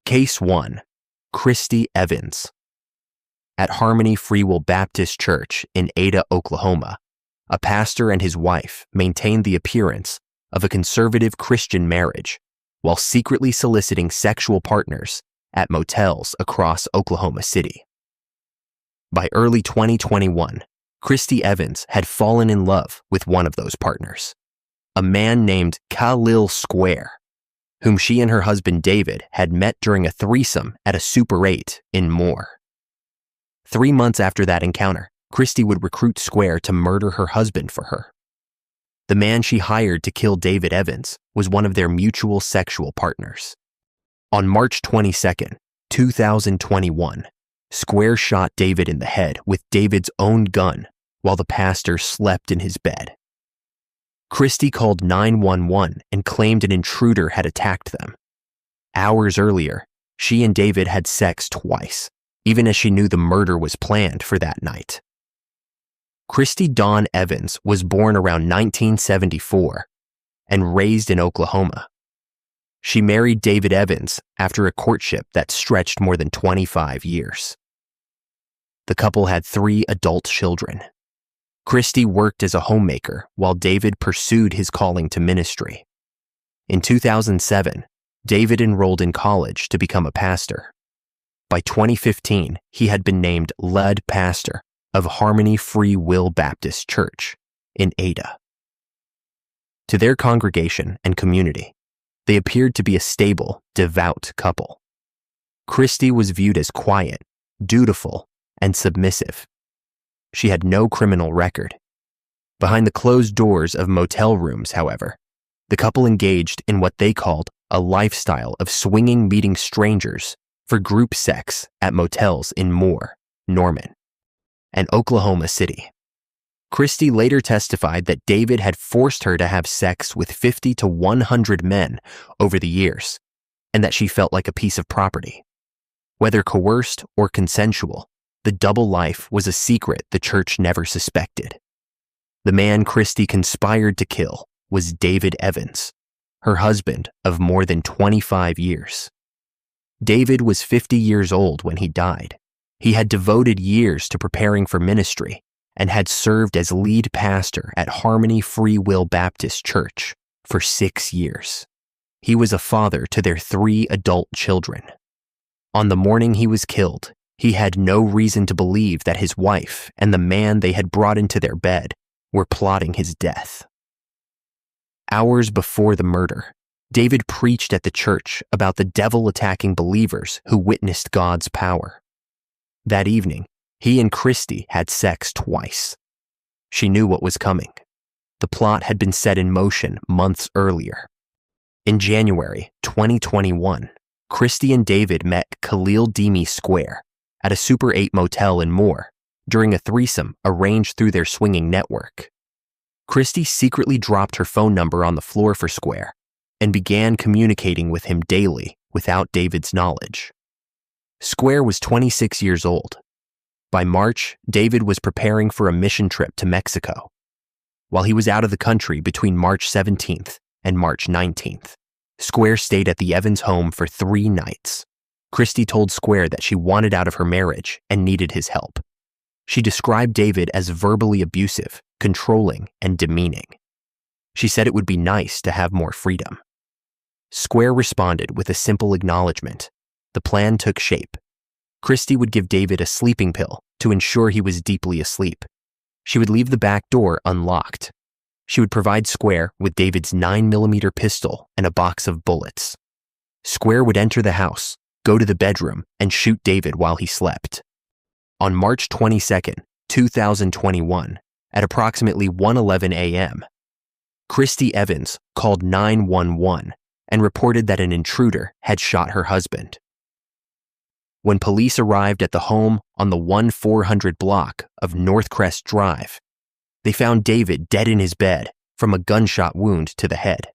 Case 1. Kristie Evans. At Harmony Free Will Baptist Church in Ada, Oklahoma, a pastor and his wife maintained the appearance of a conservative Christian marriage while secretly soliciting sexual partners at motels across Oklahoma City. By early 2021, Kristie Evans had fallen in love with one of those partners, a man named Khalil Square, whom she and her husband David had met during a threesome at a Super 8 in Moore. 3 months after that encounter, Kristie would recruit Square to murder her husband for her. The man she hired to kill David Evans was one of their mutual sexual partners. On March 22, 2021, Square shot David in the head with David's own gun while the pastor slept in his bed. Kristie called 911 and claimed an intruder had attacked them. Hours earlier, she and David had sex twice, even as she knew the murder was planned for that night. Kristie Dawn Evans was born around 1974 and raised in Oklahoma. She married David Evans after a courtship that stretched more than 25 years. The couple had 3 adult children. Kristie worked as a homemaker while David pursued his calling to ministry. In 2007, David enrolled in college to become a pastor. By 2015, he had been named lead pastor of Harmony Free Will Baptist Church in Ada. To their congregation and community, they appeared to be a stable, devout couple. Kristie was viewed as quiet, dutiful, and submissive. She had no criminal record. Behind the closed doors of motel rooms, however, the couple engaged in what they called a lifestyle of swinging meeting strangers for group sex at motels in Moore, Norman, and Oklahoma City. Kristie later testified that David had forced her to have sex with 50 to 100 men over the years, and that she felt like a piece of property. Whether coerced or consensual, the double life was a secret the church never suspected. The man Kristie conspired to kill was David Evans, her husband of more than 25 years. David was 50 years old when he died. He had devoted years to preparing for ministry and had served as lead pastor at Harmony Free Will Baptist Church for 6 years. He was a father to their 3 adult children. On the morning he was killed, he had no reason to believe that his wife and the man they had brought into their bed were plotting his death. Hours before the murder, David preached at the church about the devil attacking believers who witnessed God's power. That evening, he and Kristie had sex twice. She knew what was coming. The plot had been set in motion months earlier. In January 2021, Kristie and David met Khalil Square at a Super 8 motel in Moore during a threesome arranged through their swinging network. Kristie secretly dropped her phone number on the floor for Square and began communicating with him daily without David's knowledge. Square was 26 years old. By March, David was preparing for a mission trip to Mexico. While he was out of the country between March 17th and March 19th, Square stayed at the Evans home for 3 nights. Kristie told Square that she wanted out of her marriage and needed his help. She described David as verbally abusive, controlling, and demeaning. She said it would be nice to have more freedom. Square responded with a simple acknowledgement. The plan took shape. Kristie would give David a sleeping pill to ensure he was deeply asleep. She would leave the back door unlocked. She would provide Square with David's 9mm pistol and a box of bullets. Square would enter the house, go to the bedroom, and shoot David while he slept. On March 22, 2021, at approximately 1:11 a.m., Kristie Evans called 911 and reported that an intruder had shot her husband. When police arrived at the home on the 1400 block of Northcrest Drive, they found David dead in his bed from a gunshot wound to the head.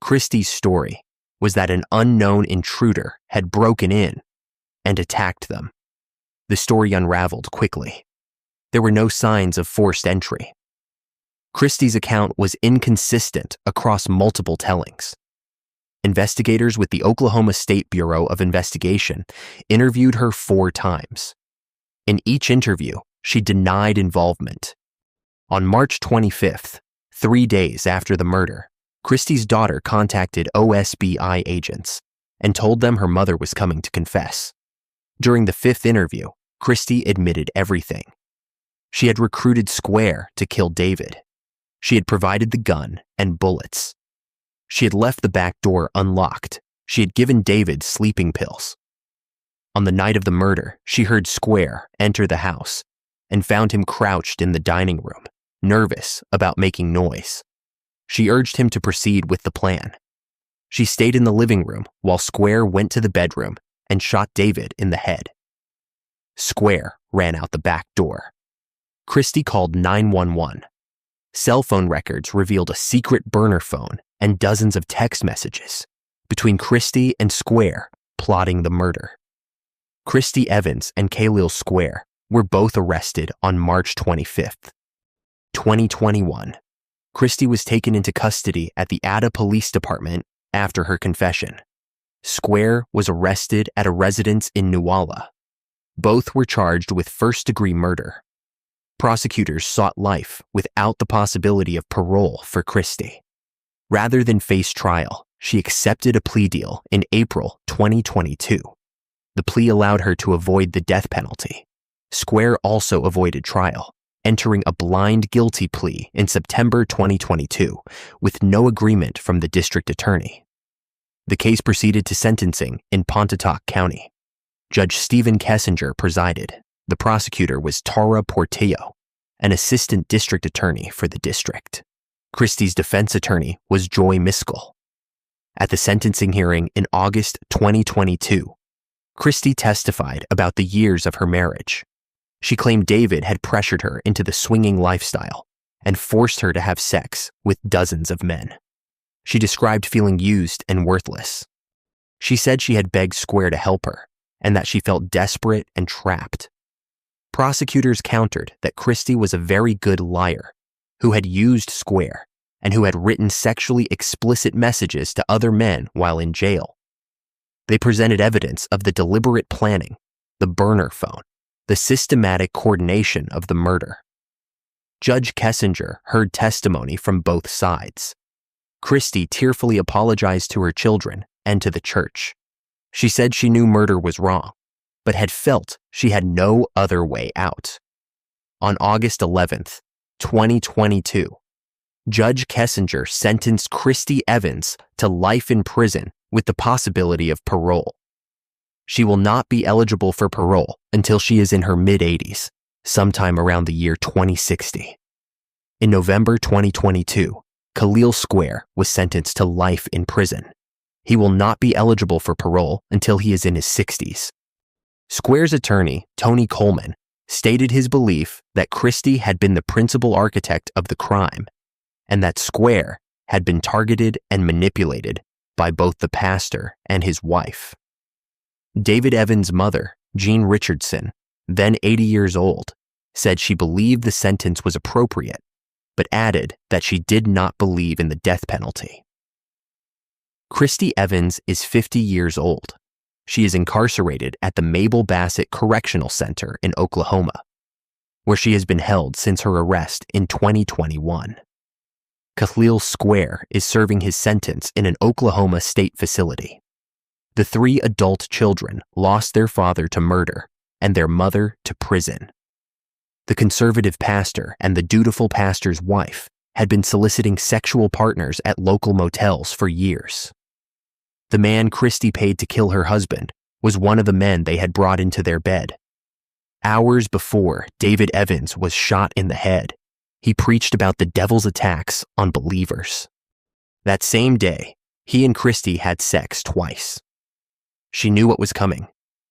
Kristie's story was that an unknown intruder had broken in and attacked them. The story unraveled quickly. There were no signs of forced entry. Kristie's account was inconsistent across multiple tellings. investigators with the Oklahoma State Bureau of Investigation interviewed her 4 times. In each interview, she denied involvement. On March 25th, 3 days after the murder, Kristie's daughter contacted OSBI agents and told them her mother was coming to confess. During the 5th interview, Kristie admitted everything. She had recruited Shroyer to kill David. She had provided the gun and bullets. She had left the back door unlocked. She had given David sleeping pills. On the night of the murder, she heard Shroyer enter the house and found him crouched in the dining room, nervous about making noise. She urged him to proceed with the plan. She stayed in the living room while Shroyer went to the bedroom and shot David in the head. Shroyer ran out the back door. Kristie called 911. Cell phone records revealed a secret burner phone and dozens of text messages between Kristie and Shroyer plotting the murder. Kristie Evans and Shroyer were both arrested on March 25th, 2021. Kristie was taken into custody at the Ada Police Department after her confession. Shroyer was arrested at a residence in Newalla. Both were charged with first-degree murder. Prosecutors sought life without the possibility of parole for Kristie. Rather than face trial, she accepted a plea deal in April 2022. The plea allowed her to avoid the death penalty. Shroyer also avoided trial, entering a blind guilty plea in September 2022 with no agreement from the district attorney. The case proceeded to sentencing in Pontotoc County. Judge Stephen Kessinger presided. The prosecutor was Tara Portillo, an assistant district attorney for the district. Kristie's defense attorney was Joy Miskell. At the sentencing hearing in August 2022, Kristie testified about the years of her marriage. She claimed David had pressured her into the swinging lifestyle and forced her to have sex with dozens of men. She described feeling used and worthless. She said she had begged Shroyer to help her and that she felt desperate and trapped. Prosecutors countered that Kristie was a very good liar who had used Shroyer and who had written sexually explicit messages to other men while in jail. They presented evidence of the deliberate planning, the burner phone, the systematic coordination of the murder. Judge Kessinger heard testimony from both sides. Kristie tearfully apologized to her children and to the church. She said she knew murder was wrong, but had felt she had no other way out. On August 11th, 2022, Judge Kessinger sentenced Kristie Evans to life in prison with the possibility of parole. She will not be eligible for parole until she is in her mid-80s, sometime around the year 2060. In November 2022, Shroyer was sentenced to life in prison. He will not be eligible for parole until he is in his 60s. Shroyer's attorney, Tony Coleman, stated his belief that Kristie had been the principal architect of the crime and that Shroyer had been targeted and manipulated by both the pastor and his wife. David Evans' mother, Jean Richardson, then 80 years old, said she believed the sentence was appropriate, but added that she did not believe in the death penalty. Kristie Evans is 50 years old. She is incarcerated at the Mabel Bassett Correctional Center in Oklahoma, where she has been held since her arrest in 2021. Shroyer is serving his sentence in an Oklahoma state facility. The 3 adult children lost their father to murder and their mother to prison. The conservative pastor and the dutiful pastor's wife had been soliciting sexual partners at local motels for years. The man Kristie paid to kill her husband was one of the men they had brought into their bed. Hours before David Evans was shot in the head, he preached about the devil's attacks on believers. That same day, he and Kristie had sex twice. She knew what was coming.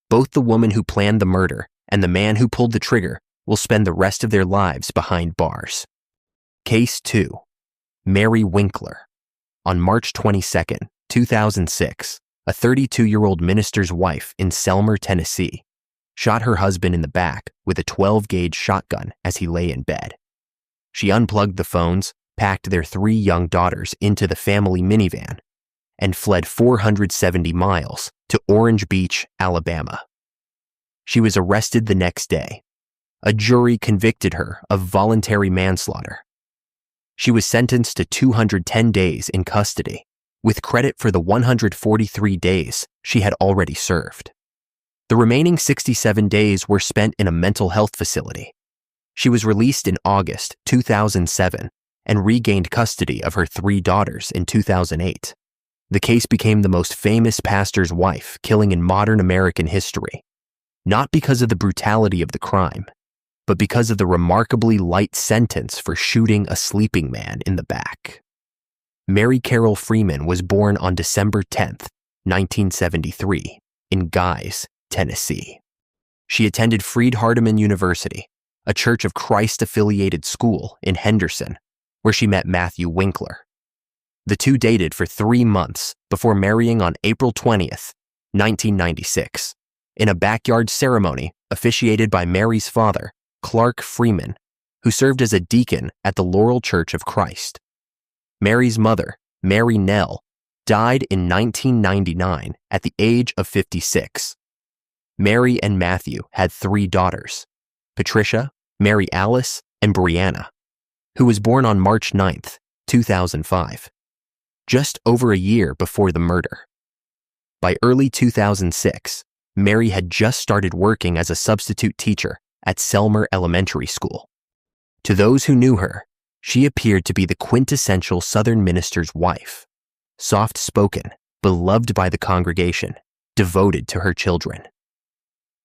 Both the woman who planned the murder and the man who pulled the trigger will spend the rest of their lives behind bars. Case 2. Mary Winkler. On March 22, 2006, a 32-year-old minister's wife in Selmer, Tennessee, shot her husband in the back with a 12-gauge shotgun as he lay in bed. She unplugged the phones, packed their 3 young daughters into the family minivan, and fled 470 miles to Orange Beach, Alabama. She was arrested the next day. A jury convicted her of voluntary manslaughter. She was sentenced to 210 days in custody, with credit for the 143 days she had already served. The remaining 67 days were spent in a mental health facility. She was released in August 2007 and regained custody of her 3 daughters in 2008. The case became the most famous pastor's wife killing in modern American history, not because of the brutality of the crime, but because of the remarkably light sentence for shooting a sleeping man in the back. Mary Carol Freeman was born on December 10, 1973, in Guys, Tennessee. She attended Freed-Hardeman University, a Church of Christ-affiliated school in Henderson, where she met Matthew Winkler. The two dated for 3 months before marrying on April 20, 1996, in a backyard ceremony officiated by Mary's father, Clark Freeman, who served as a deacon at the Laurel Church of Christ. Mary's mother, Mary Nell, died in 1999 at the age of 56. Mary and Matthew had 3 daughters, Patricia, Mary Alice, and Brianna, who was born on March 9, 2005, just over a year before the murder. By early 2006, Mary had just started working as a substitute teacher at Selmer Elementary School. To those who knew her, she appeared to be the quintessential Southern minister's wife, soft-spoken, beloved by the congregation, devoted to her children.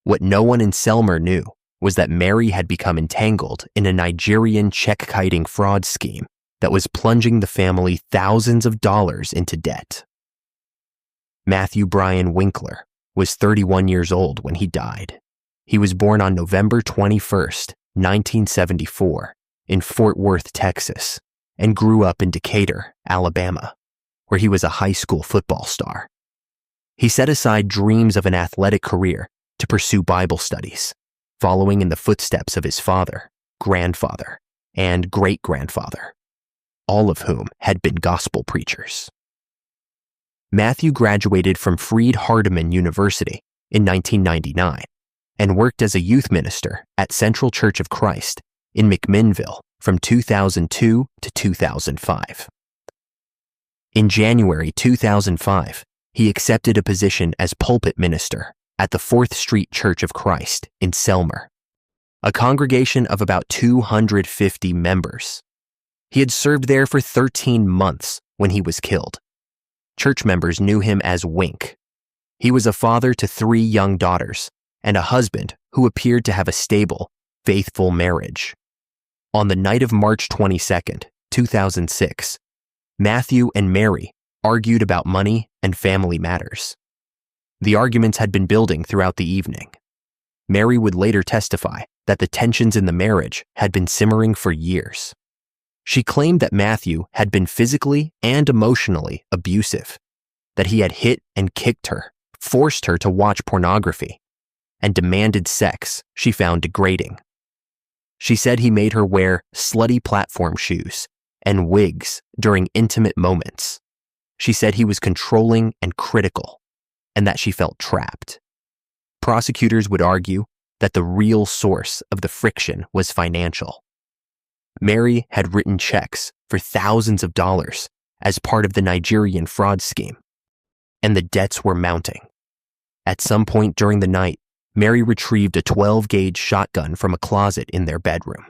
What no one in Selmer knew was that Mary had become entangled in a Nigerian check-kiting fraud scheme that was plunging the family thousands of dollars into debt. Matthew Brian Winkler was 31 years old when he died. He was born on November 21, 1974, in Fort Worth, Texas, and grew up in Decatur, Alabama, where he was a high school football star. He set aside dreams of an athletic career to pursue Bible studies, following in the footsteps of his father, grandfather, and great-grandfather, all of whom had been gospel preachers. Matthew graduated from Freed-Hardeman University in 1999 and worked as a youth minister at Central Church of Christ in McMinnville from 2002 to 2005. In January 2005, he accepted a position as pulpit minister at the 4th Street Church of Christ in Selmer, a congregation of about 250 members. He had served there for 13 months when he was killed. Church members knew him as Wink. He was a father to 3 young daughters and a husband who appeared to have a stable, faithful marriage. On the night of March 22, 2006, Matthew and Mary argued about money and family matters. The arguments had been building throughout the evening. Mary would later testify that the tensions in the marriage had been simmering for years. She claimed that Matthew had been physically and emotionally abusive, that he had hit and kicked her, forced her to watch pornography, and demanded sex she found degrading. She said he made her wear slutty platform shoes and wigs during intimate moments. She said he was controlling and critical, and that she felt trapped. Prosecutors would argue that the real source of the friction was financial. Mary had written checks for thousands of dollars as part of the Nigerian fraud scheme, and the debts were mounting. At some point during the night, Mary retrieved a 12-gauge shotgun from a closet in their bedroom.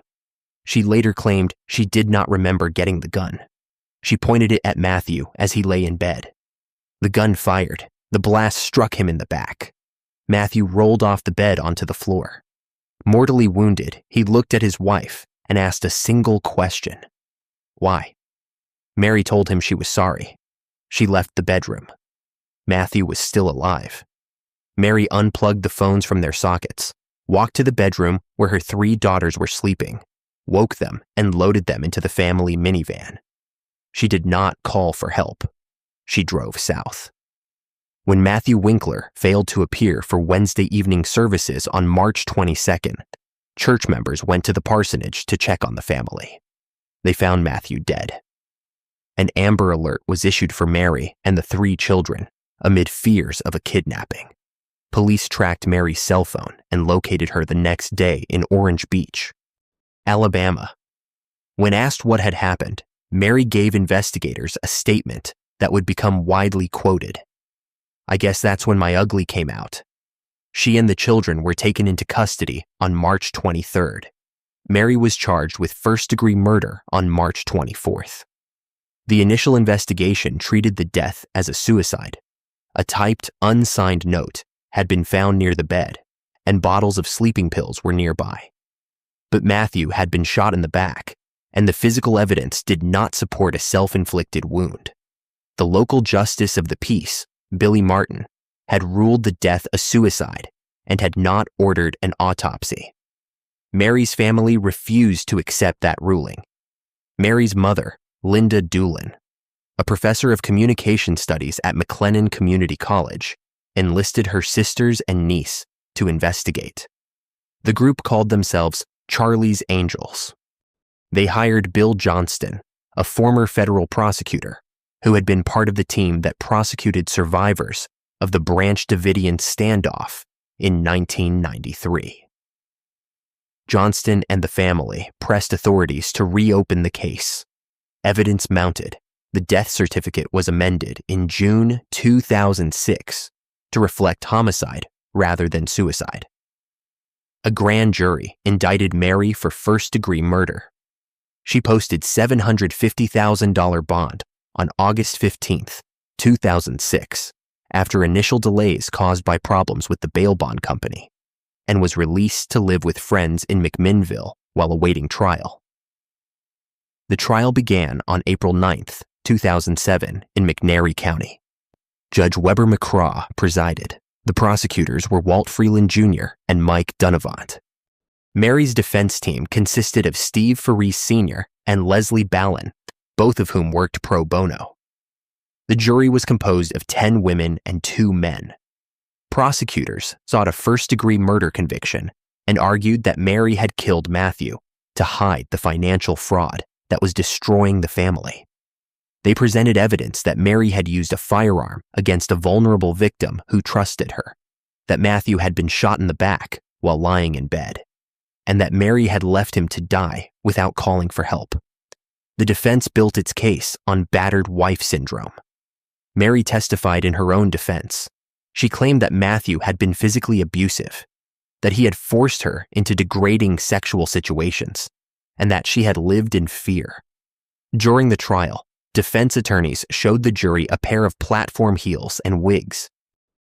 She later claimed she did not remember getting the gun. She pointed it at Matthew as he lay in bed. The gun fired. The blast struck him in the back. Matthew rolled off the bed onto the floor. Mortally wounded, he looked at his wife and asked a single question. Why? Mary told him she was sorry. She left the bedroom. Matthew was still alive. Mary unplugged the phones from their sockets, walked to the bedroom where her 3 daughters were sleeping, woke them, and loaded them into the family minivan. She did not call for help. She drove south. When Matthew Winkler failed to appear for Wednesday evening services on March 22nd, church members went to the parsonage to check on the family. They found Matthew dead. an Amber Alert was issued for Mary and the 3 children amid fears of a kidnapping. Police tracked Mary's cell phone and located her the next day in Orange Beach, Alabama. When asked what had happened, Mary gave investigators a statement that would become widely quoted. "I guess that's when my ugly came out." She and the children were taken into custody on March 23rd. Mary was charged with first-degree murder on March 24th. The initial investigation treated the death as a suicide. A typed, unsigned note had been found near the bed, and bottles of sleeping pills were nearby. But Matthew had been shot in the back, and the physical evidence did not support a self-inflicted wound. The local justice of the peace, Billy Martin, had ruled the death a suicide and had not ordered an autopsy. Mary's family refused to accept that ruling. Mary's mother, Linda Doolin, a professor of communication studies at McLennan Community College, enlisted her sisters and niece to investigate. The group called themselves Charlie's Angels. They hired Bill Johnston, a former federal prosecutor who had been part of the team that prosecuted survivors of the Branch Davidian standoff in 1993. Johnston and the family pressed authorities to reopen the case. Evidence mounted. The death certificate was amended in June 2006 to reflect homicide rather than suicide. A grand jury indicted Mary for first-degree murder. She posted $750,000 bond on August 15, 2006, after initial delays caused by problems with the bail bond company, and was released to live with friends in McMinnville while awaiting trial. The trial began on April 9, 2007, in McNairy County. Judge Weber McCraw presided. The prosecutors were Walt Freeland Jr. and Mike Dunavant. Mary's defense team consisted of Steve Faris Sr. and Leslie Ballin, both of whom worked pro bono. The jury was composed of 10 women and 2 men. Prosecutors sought a first-degree murder conviction and argued that Mary had killed Matthew to hide the financial fraud that was destroying the family. They presented evidence that Mary had used a firearm against a vulnerable victim who trusted her, that Matthew had been shot in the back while lying in bed, and that Mary had left him to die without calling for help. The defense built its case on battered wife syndrome. Mary testified in her own defense. She claimed that Matthew had been physically abusive, that he had forced her into degrading sexual situations, and that she had lived in fear. During the trial, defense attorneys showed the jury a pair of platform heels and wigs,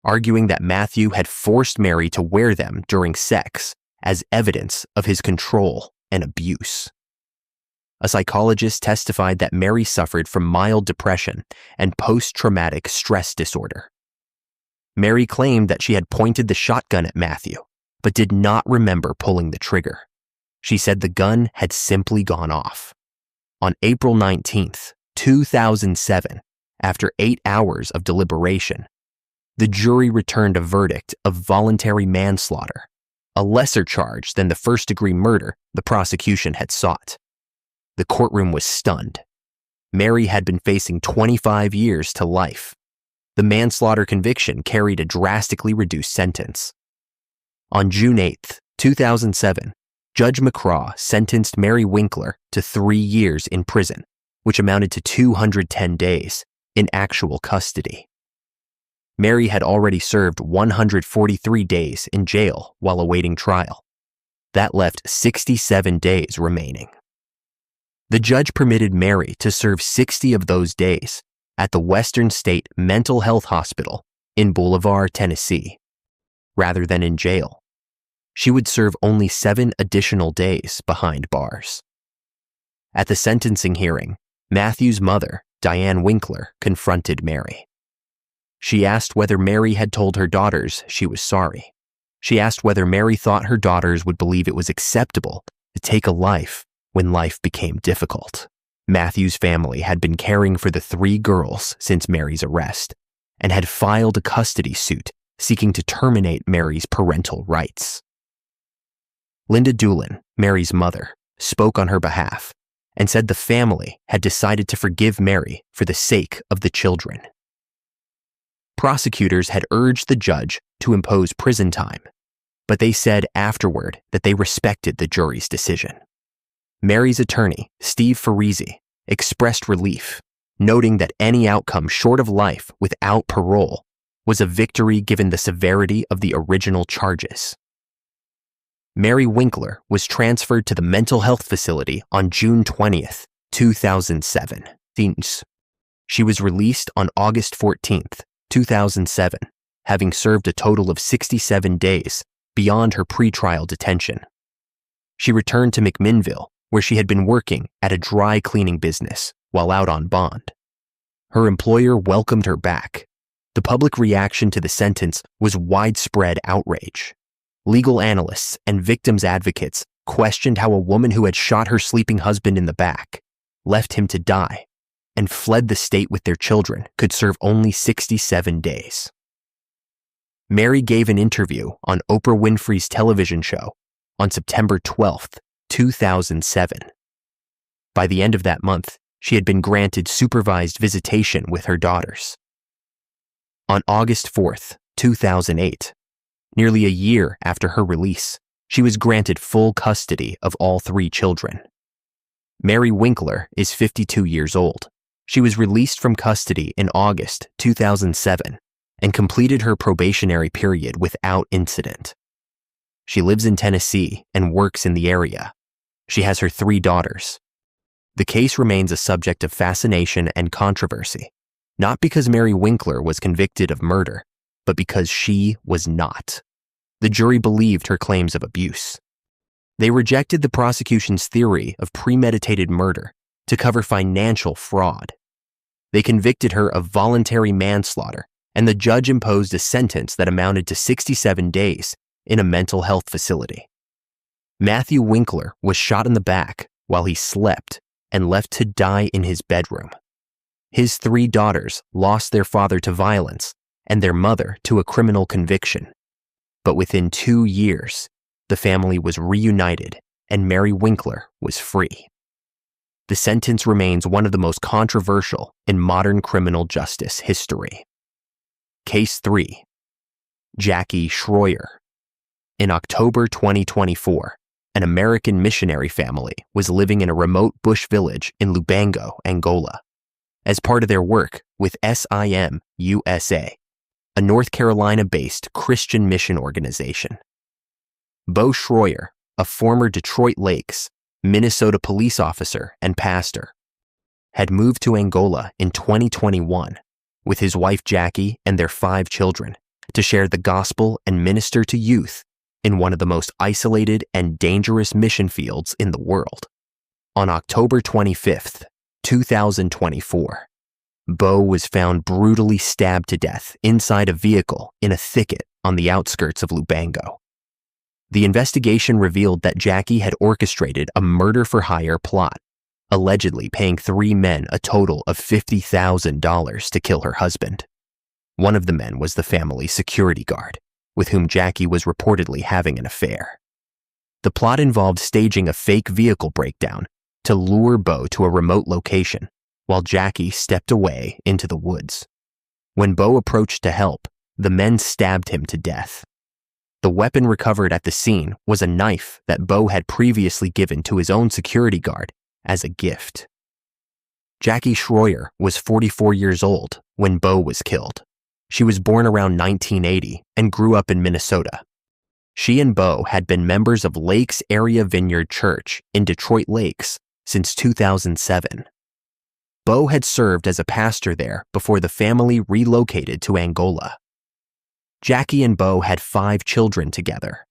arguing that Matthew had forced Mary to wear them during sex as evidence of his control and abuse. A psychologist testified that Mary suffered from mild depression and post-traumatic stress disorder. Mary claimed that she had pointed the shotgun at Matthew, but did not remember pulling the trigger. She said the gun had simply gone off. On April 19, 2007, after 8 hours of deliberation, the jury returned a verdict of voluntary manslaughter, a lesser charge than the first-degree murder the prosecution had sought. The courtroom was stunned. Mary had been facing 25 years to life. The manslaughter conviction carried a drastically reduced sentence. On June 8, 2007, Judge McCraw sentenced Mary Winkler to 3 years in prison, which amounted to 210 days in actual custody. Mary had already served 143 days in jail while awaiting trial. That left 67 days remaining. The judge permitted Mary to serve 60 of those days at the Western State Mental Health Hospital in Bolivar, Tennessee, rather than in jail. She would serve only 7 additional days behind bars. At the sentencing hearing, Matthew's mother, Diane Winkler, confronted Mary. She asked whether Mary had told her daughters she was sorry. She asked whether Mary thought her daughters would believe it was acceptable to take a life when life became difficult. Matthew's family had been caring for the 3 girls since Mary's arrest and had filed a custody suit seeking to terminate Mary's parental rights. Linda Doolin, Mary's mother, spoke on her behalf and said the family had decided to forgive Mary for the sake of the children. Prosecutors had urged the judge to impose prison time, but they said afterward that they respected the jury's decision. Mary's attorney, Steve Farisi, expressed relief, noting that any outcome short of life without parole was a victory given the severity of the original charges. Mary Winkler was transferred to the mental health facility on June 20th, 2007. She was released on August 14th, 2007, having served a total of 67 days beyond her pretrial detention. She returned to McMinnville, where she had been working at a dry cleaning business while out on bond. Her employer welcomed her back. The public reaction to the sentence was widespread outrage. Legal analysts and victims' advocates questioned how a woman who had shot her sleeping husband in the back, left him to die, and fled the state with their children could serve only 67 days. Mary gave an interview on Oprah Winfrey's television show on September 12th, 2007. By the end of that month, she had been granted supervised visitation with her daughters. On August 4th, 2008, nearly a year after her release, she was granted full custody of all 3 children. Mary Winkler is 52 years old. She was released from custody in August 2007 and completed her probationary period without incident. She lives in Tennessee and works in the area. She has her 3 daughters. The case remains a subject of fascination and controversy, not because Mary Winkler was convicted of murder, but because she was not. The jury believed her claims of abuse. They rejected the prosecution's theory of premeditated murder to cover financial fraud. They convicted her of voluntary manslaughter, and the judge imposed a sentence that amounted to 67 days in a mental health facility. Matthew Winkler was shot in the back while he slept and left to die in his bedroom. His 3 daughters lost their father to violence and their mother to a criminal conviction. But within 2 years, the family was reunited and Mary Winkler was free. The sentence remains one of the most controversial in modern criminal justice history. Case 3. Jackie Shroyer. In October 2024, an American missionary family was living in a remote bush village in Lubango, Angola, as part of their work with SIM USA, a North Carolina-based Christian mission organization. Bo Shroyer, a former Detroit Lakes, Minnesota police officer and pastor, had moved to Angola in 2021 with his wife Jackie and their 5 children to share the gospel and minister to youth in one of the most isolated and dangerous mission fields in the world. On October 25th, 2024, Bo was found brutally stabbed to death inside a vehicle in a thicket on the outskirts of Lubango. The investigation revealed that Jackie had orchestrated a murder-for-hire plot, allegedly paying 3 men a total of $50,000 to kill her husband. One of the men was the family's security guard, with whom Jackie was reportedly having an affair. The plot involved staging a fake vehicle breakdown to lure Bo to a remote location, while Jackie stepped away into the woods. When Bo approached to help, the men stabbed him to death. The weapon recovered at the scene was a knife that Bo had previously given to his own security guard as a gift. Jackie Shroyer was 44 years old when Bo was killed. She was born around 1980 and grew up in Minnesota. She and Bo had been members of Lakes Area Vineyard Church in Detroit Lakes since 2007. Bo had served as a pastor there before the family relocated to Angola. Jackie and Bo had 5 children together.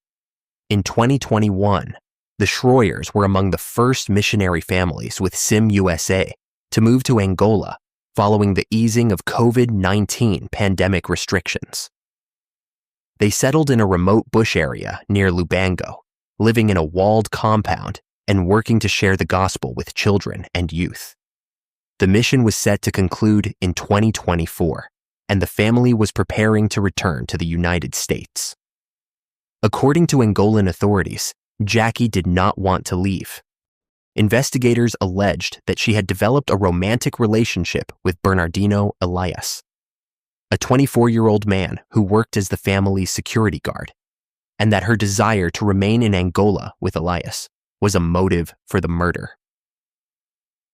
In 2021, the Shroyers were among the first missionary families with SIM USA to move to Angola following the easing of COVID-19 pandemic restrictions. They settled in a remote bush area near Lubango, living in a walled compound and working to share the gospel with children and youth. The mission was set to conclude in 2024, and the family was preparing to return to the United States. According to Angolan authorities, Jackie did not want to leave. investigators alleged that she had developed a romantic relationship with Bernardino Elias, a 24-year-old man who worked as the family's security guard, and that her desire to remain in Angola with Elias was a motive for the murder.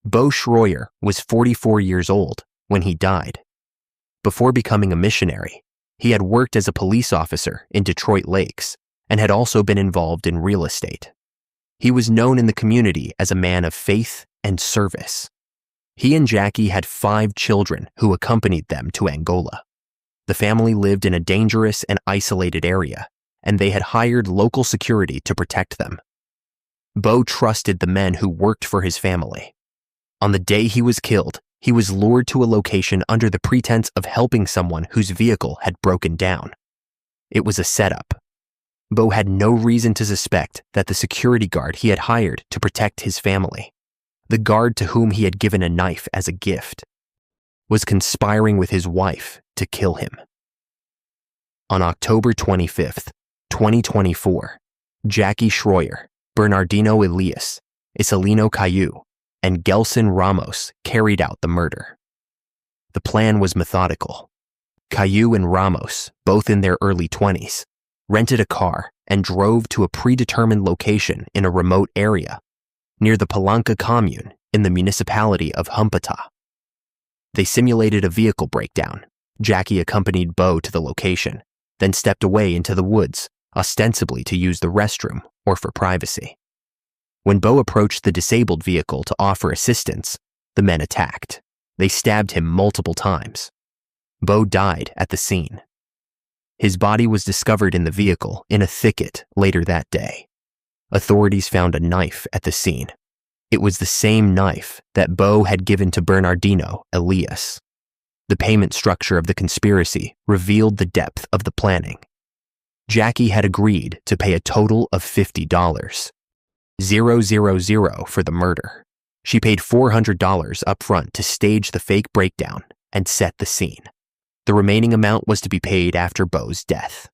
Bo Shroyer was 44 years old when he died. Before becoming a missionary, he had worked as a police officer in Detroit Lakes and had also been involved in real estate. He was known in the community as a man of faith and service. He and Jackie had 5 children who accompanied them to Angola. The family lived in a dangerous and isolated area, and they had hired local security to protect them. Bo trusted the men who worked for his family. On the day he was killed, he was lured to a location under the pretense of helping someone whose vehicle had broken down. It was a setup. Bo had no reason to suspect that the security guard he had hired to protect his family, the guard to whom he had given a knife as a gift, was conspiring with his wife to kill him. On October 25th, 2024, Jackie Shroyer, Bernardino Elias, Iselino Caillou, and Gelson Ramos carried out the murder. The plan was methodical. Caillou and Ramos, both in their early 20s, rented a car and drove to a predetermined location in a remote area near the Palanca commune in the municipality of OMERTÁ. They simulated a vehicle breakdown. Jackie accompanied Bo to the location, then stepped away into the woods, ostensibly to use the restroom or for privacy. When Bo approached the disabled vehicle to offer assistance, the men attacked. They stabbed him multiple times. Bo died at the scene. His body was discovered in the vehicle in a thicket later that day. Authorities found a knife at the scene. It was the same knife that Bo had given to Bernardino Elias. The payment structure of the conspiracy revealed the depth of the planning. Jackie had agreed to pay a total of $50, $000 for the murder. She paid $400 up front to stage the fake breakdown and set the scene. The remaining amount was to be paid after Bo's death.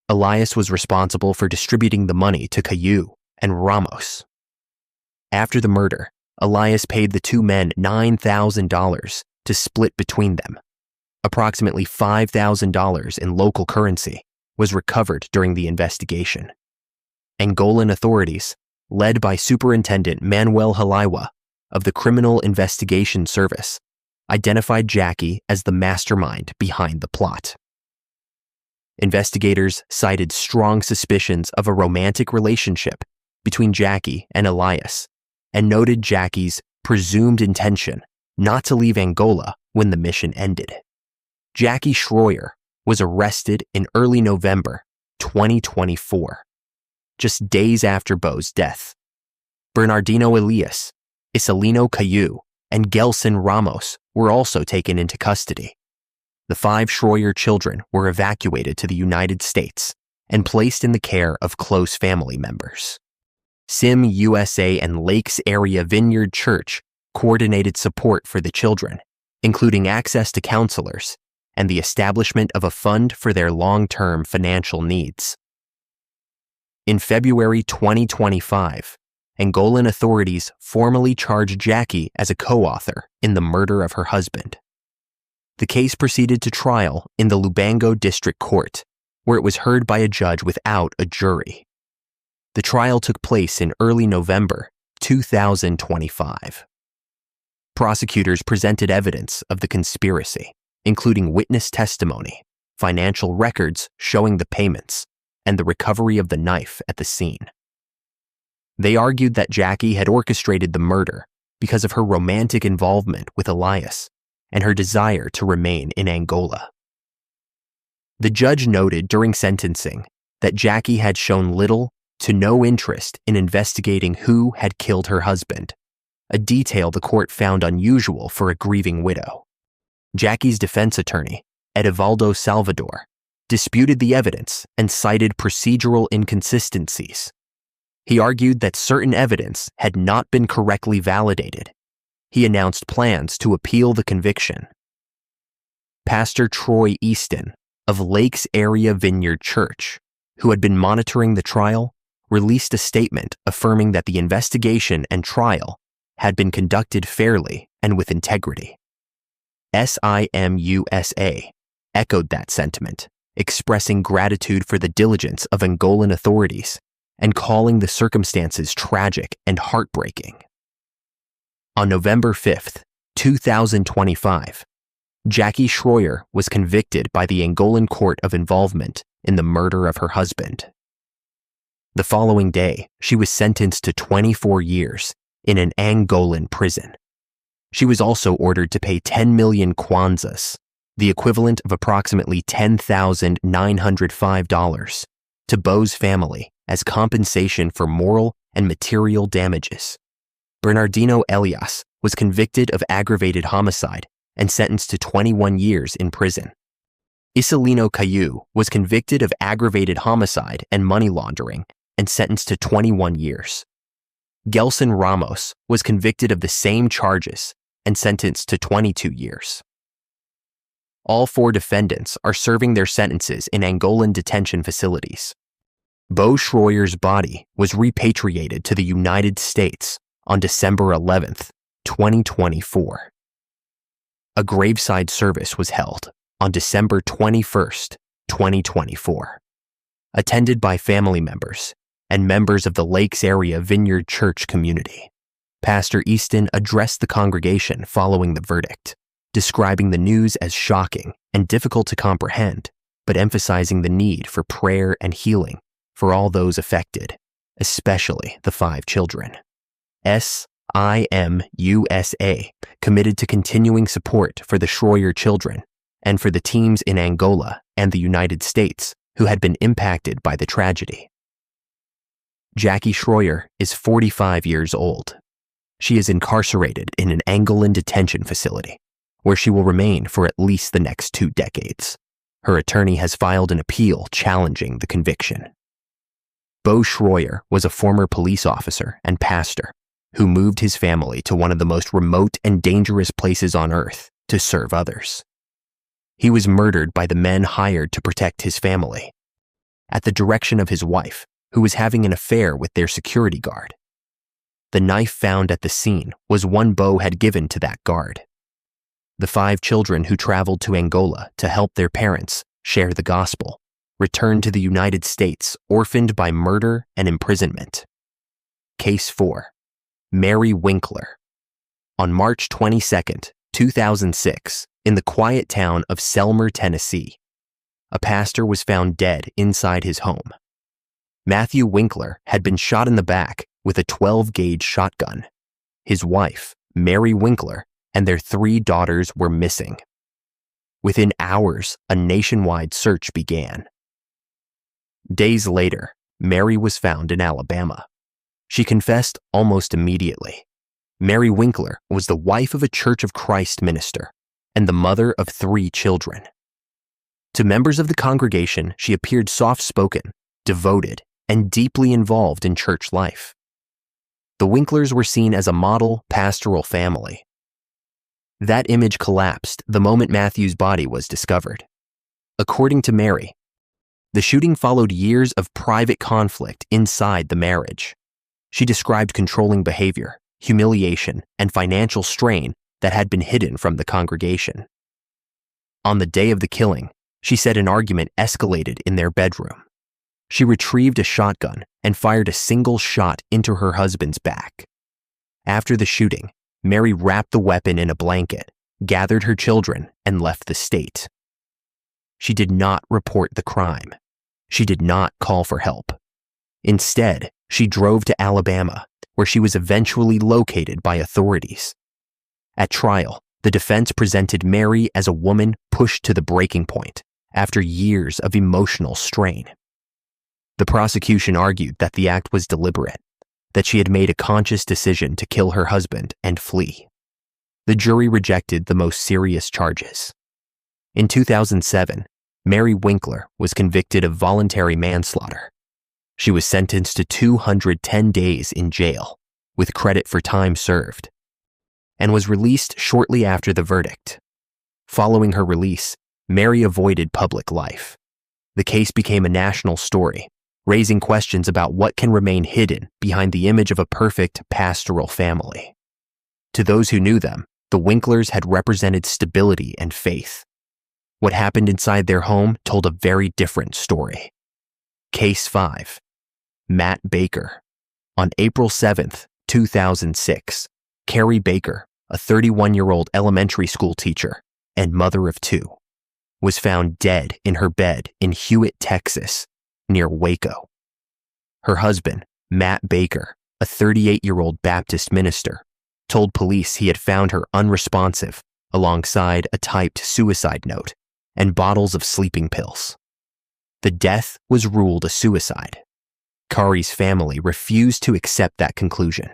Elias was responsible for distributing the money to Caillou and Ramos. After the murder, Elias paid the 2 men $9,000 to split between them. Approximately $5,000 in local currency was recovered during the investigation. Angolan authorities, led by Superintendent Manuel Halaiwa of the Criminal Investigation Service, identified Jackie as the mastermind behind the plot. Investigators cited strong suspicions of a romantic relationship between Jackie and Elias and noted Jackie's presumed intention not to leave Angola when the mission ended. Jackie Shroyer was arrested in early November 2024, just days after Bo's death. Bernardino Elias, Iselino Caillou, and Gelson Ramos were also taken into custody. The 5 Shroyer children were evacuated to the United States and placed in the care of close family members. SIM USA and Lakes Area Vineyard Church coordinated support for the children, including access to counselors and the establishment of a fund for their long-term financial needs. In February 2025, Angolan authorities formally charged Jackie as a co-author in the murder of her husband. The case proceeded to trial in the Lubango District Court, where it was heard by a judge without a jury. The trial took place in early November 2025. Prosecutors presented evidence of the conspiracy, including witness testimony, financial records showing the payments, and the recovery of the knife at the scene. They argued that Jackie had orchestrated the murder because of her romantic involvement with Elias and her desire to remain in Angola. The judge noted during sentencing that Jackie had shown little to no interest in investigating who had killed her husband, a detail the court found unusual for a grieving widow. Jackie's defense attorney, Edivaldo Salvador, disputed the evidence and cited procedural inconsistencies. He argued that certain evidence had not been correctly validated. He announced plans to appeal the conviction. Pastor Troy Easton of Lakes Area Vineyard Church, who had been monitoring the trial, released a statement affirming that the investigation and trial had been conducted fairly and with integrity. SIMUSA echoed that sentiment, expressing gratitude for the diligence of Angolan authorities and calling the circumstances tragic and heartbreaking. On November 5, 2025, Jackie Shroyer was convicted by the Angolan court of involvement in the murder of her husband. The following day, she was sentenced to 24 years in an Angolan prison. She was also ordered to pay 10 million kwanzas, the equivalent of approximately $10,905, to Bo's family as compensation for moral and material damages. Bernardino Elias was convicted of aggravated homicide and sentenced to 21 years in prison. Isolino Cayu was convicted of aggravated homicide and money laundering and sentenced to 21 years. Gelson Ramos was convicted of the same charges and sentenced to 22 years. All 4 defendants are serving their sentences in Angolan detention facilities. Bo Shroyer's body was repatriated to the United States on December 11, 2024. A graveside service was held on December 21, 2024, attended by family members and members of the Lakes Area Vineyard Church community. Pastor Easton addressed the congregation following the verdict, describing the news as shocking and difficult to comprehend, but emphasizing the need for prayer and healing for all those affected, especially the 5 children. SIMUSA committed to continuing support for the Shroyer children and for the teams in Angola and the United States who had been impacted by the tragedy. Jackie Shroyer is 45 years old. She is incarcerated in an Angolan detention facility, where she will remain for at least the next 2 decades. Her attorney has filed an appeal challenging the conviction. Bo Shroyer was a former police officer and pastor who moved his family to one of the most remote and dangerous places on earth to serve others. He was murdered by the men hired to protect his family, at the direction of his wife, who was having an affair with their security guard. The knife found at the scene was one Bo had given to that guard. The 5 children who traveled to Angola to help their parents share the gospel returned to the United States orphaned by murder and imprisonment. Case 4. Mary Winkler. On March 22, 2006, in the quiet town of Selmer, Tennessee, a pastor was found dead inside his home. Matthew Winkler had been shot in the back with a 12-gauge shotgun. His wife, Mary Winkler, and their 3 daughters were missing. Within hours, a nationwide search began. Days later, Mary was found in Alabama. She confessed almost immediately. Mary Winkler was the wife of a Church of Christ minister and the mother of 3 children. To members of the congregation, she appeared soft-spoken, devoted, and deeply involved in church life. The Winklers were seen as a model pastoral family. That image collapsed the moment Matthew's body was discovered. According to Mary, the shooting followed years of private conflict inside the marriage. She described controlling behavior, humiliation, and financial strain that had been hidden from the congregation. On the day of the killing, she said an argument escalated in their bedroom. She retrieved a shotgun and fired a single shot into her husband's back. After the shooting, Mary wrapped the weapon in a blanket, gathered her children, and left the state. She did not report the crime. She did not call for help. Instead, she drove to Alabama, where she was eventually located by authorities. At trial, the defense presented Mary as a woman pushed to the breaking point after years of emotional strain. The prosecution argued that the act was deliberate, that she had made a conscious decision to kill her husband and flee. The jury rejected the most serious charges. In 2007, Mary Winkler was convicted of voluntary manslaughter. She was sentenced to 210 days in jail, with credit for time served, and was released shortly after the verdict. Following her release, Mary avoided public life. The case became a national story, raising questions about what can remain hidden behind the image of a perfect pastoral family. To those who knew them, the Winklers had represented stability and faith. What happened inside their home told a very different story. Case 5. Matt Baker. On April 7, 2006, Carrie Baker, a 31-year-old elementary school teacher and mother of 2, was found dead in her bed in Hewitt, Texas, near Waco. Her husband, Matt Baker, a 38-year-old Baptist minister, told police he had found her unresponsive alongside a typed suicide note and bottles of sleeping pills. The death was ruled a suicide. Kari's family refused to accept that conclusion.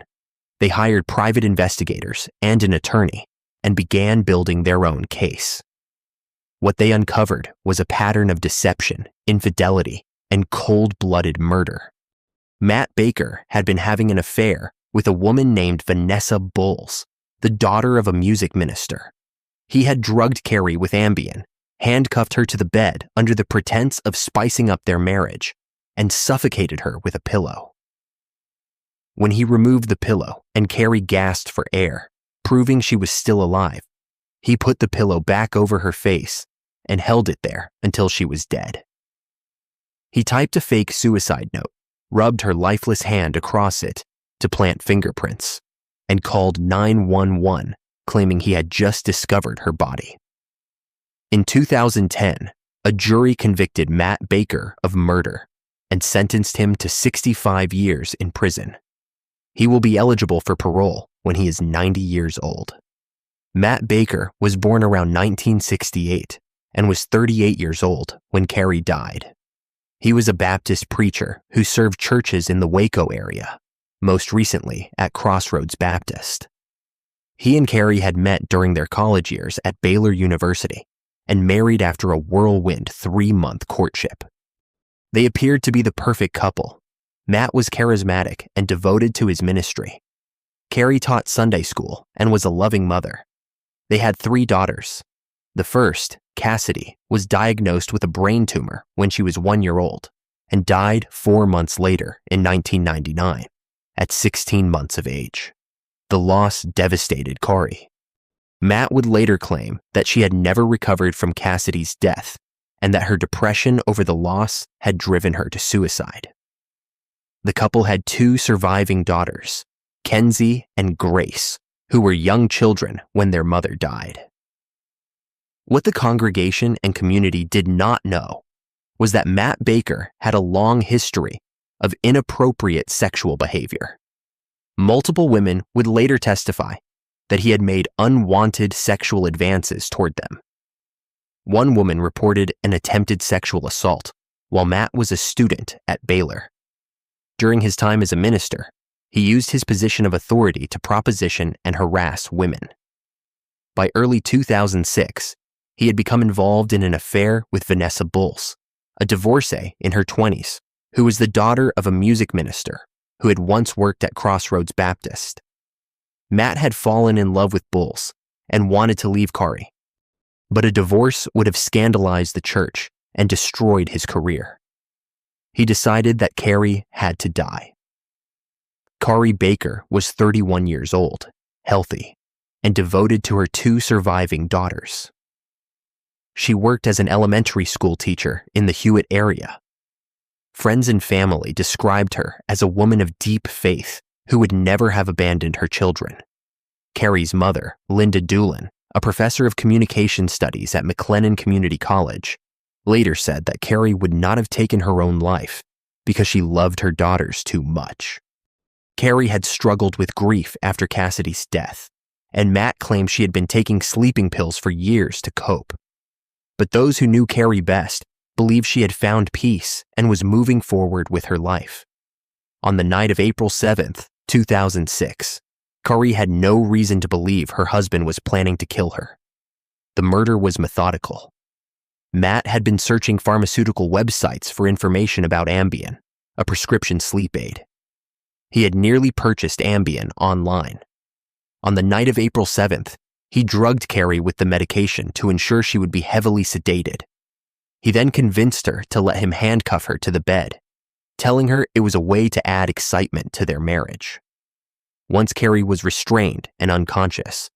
They hired private investigators and an attorney and began building their own case. What they uncovered was a pattern of deception, infidelity, and cold-blooded murder. Matt Baker had been having an affair with a woman named Vanessa Bowles, the daughter of a music minister. He had drugged Carrie with Ambien, handcuffed her to the bed under the pretense of spicing up their marriage, and suffocated her with a pillow. When he removed the pillow and Carrie gasped for air, proving she was still alive, he put the pillow back over her face and held it there until she was dead. He typed a fake suicide note, rubbed her lifeless hand across it to plant fingerprints, and called 911, claiming he had just discovered her body. In 2010, a jury convicted Matt Baker of murder and sentenced him to 65 years in prison. He will be eligible for parole when he is 90 years old. Matt Baker was born around 1968 and was 38 years old when Carrie died. He was a Baptist preacher who served churches in the Waco area, most recently at Crossroads Baptist. He and Carrie had met during their college years at Baylor University and married after a whirlwind 3-month courtship. They appeared to be the perfect couple. Matt was charismatic and devoted to his ministry. Carrie taught Sunday school and was a loving mother. They had 3 daughters. The first, Cassidy, was diagnosed with a brain tumor when she was 1 year old and died 4 months later in 1999 at 16 months of age. The loss devastated Kari. Matt would later claim that she had never recovered from Cassidy's death and that her depression over the loss had driven her to suicide. The couple had 2 surviving daughters, Kenzie and Grace, who were young children when their mother died. What the congregation and community did not know was that Matt Baker had a long history of inappropriate sexual behavior. Multiple women would later testify that he had made unwanted sexual advances toward them. One woman reported an attempted sexual assault while Matt was a student at Baylor. During his time as a minister, he used his position of authority to proposition and harass women. By early 2006, he had become involved in an affair with Vanessa Bowles, a divorcee in her 20s, who was the daughter of a music minister who had once worked at Crossroads Baptist. Matt had fallen in love with Bowles and wanted to leave Kari, but a divorce would have scandalized the church and destroyed his career. He decided that Carrie had to die. Kari Baker was 31 years old, healthy, and devoted to her 2 surviving daughters. She worked as an elementary school teacher in the Hewitt area. Friends and family described her as a woman of deep faith who would never have abandoned her children. Carrie's mother, Linda Doolin, a professor of communication studies at McLennan Community College, later said that Carrie would not have taken her own life because she loved her daughters too much. Carrie had struggled with grief after Cassidy's death, and Matt claimed she had been taking sleeping pills for years to cope. But those who knew Carrie best believed she had found peace and was moving forward with her life. On the night of April 7th, 2006, Kari had no reason to believe her husband was planning to kill her. The murder was methodical. Matt had been searching pharmaceutical websites for information about Ambien, a prescription sleep aid. He had nearly purchased Ambien online. On the night of April 7th, he drugged Carrie with the medication to ensure she would be heavily sedated. He then convinced her to let him handcuff her to the bed. telling her it was a way to add excitement to their marriage. Once Carrie was restrained and unconscious,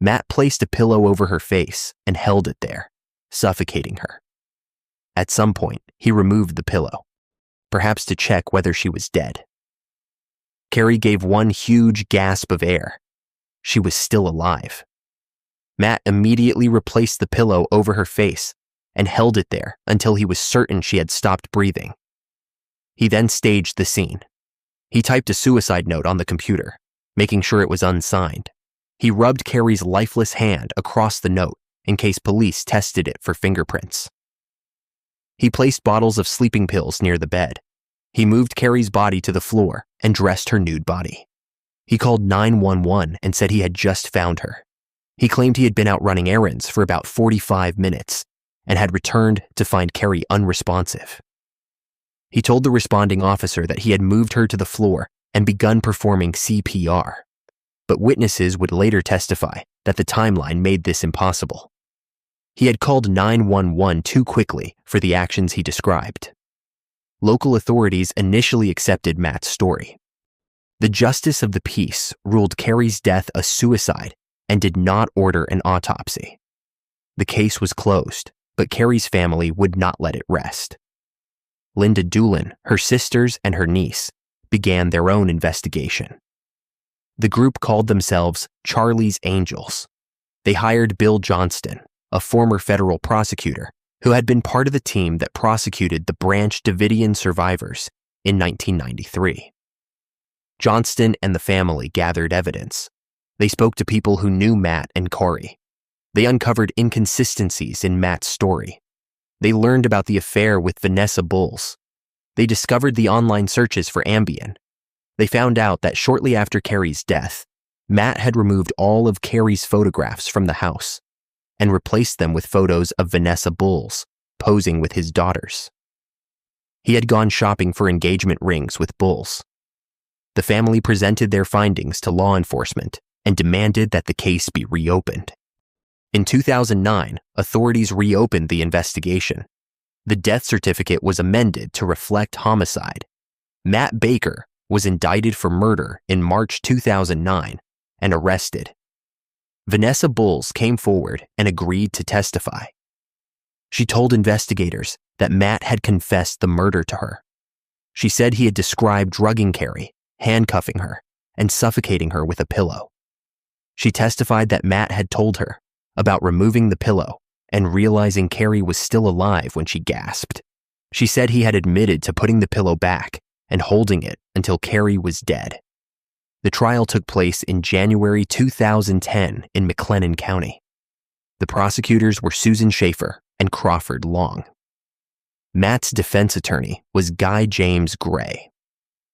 Matt placed a pillow over her face and held it there, suffocating her. At some point, he removed the pillow, perhaps to check whether she was dead. Carrie gave one huge gasp of air. She was still alive. Matt immediately replaced the pillow over her face and held it there until he was certain she had stopped breathing. He then staged the scene. He typed a suicide note on the computer, making sure it was unsigned. He rubbed Carrie's lifeless hand across the note in case police tested it for fingerprints. He placed bottles of sleeping pills near the bed. He moved Carrie's body to the floor and dressed her nude body. He called 911 and said he had just found her. He claimed he had been out running errands for about 45 minutes and had returned to find Carrie unresponsive. He told the responding officer that he had moved her to the floor and begun performing CPR, but witnesses would later testify that the timeline made this impossible. He had called 911 too quickly for the actions he described. Local authorities initially accepted Matt's story. The justice of the peace ruled Carrie's death a suicide and did not order an autopsy. The case was closed, but Carrie's family would not let it rest. Linda Doolin, her sisters, and her niece began their own investigation. The group called themselves Charlie's Angels. They hired Bill Johnston, a former federal prosecutor who had been part of the team that prosecuted the Branch Davidian survivors in 1993. Johnston and the family gathered evidence. They spoke to people who knew Matt and Corey. They uncovered inconsistencies in Matt's story. They learned about the affair with Vanessa Bulls. They discovered the online searches for Ambien. They found out that shortly after Carrie's death, Matt had removed all of Carrie's photographs from the house and replaced them with photos of Vanessa Bulls posing with his daughters. He had gone shopping for engagement rings with Bulls. The family presented their findings to law enforcement and demanded that the case be reopened. In 2009, authorities reopened the investigation. The death certificate was amended to reflect homicide. Matt Baker was indicted for murder in March 2009 and arrested. Vanessa Bulls came forward and agreed to testify. She told investigators that Matt had confessed the murder to her. She said he had described drugging Carrie, handcuffing her, and suffocating her with a pillow. She testified that Matt had told her about removing the pillow and realizing Carrie was still alive when she gasped. She said he had admitted to putting the pillow back and holding it until Carrie was dead. The trial took place in January 2010 in McLennan County. The prosecutors were Susan Schaefer and Crawford Long. Matt's defense attorney was Guy James Gray.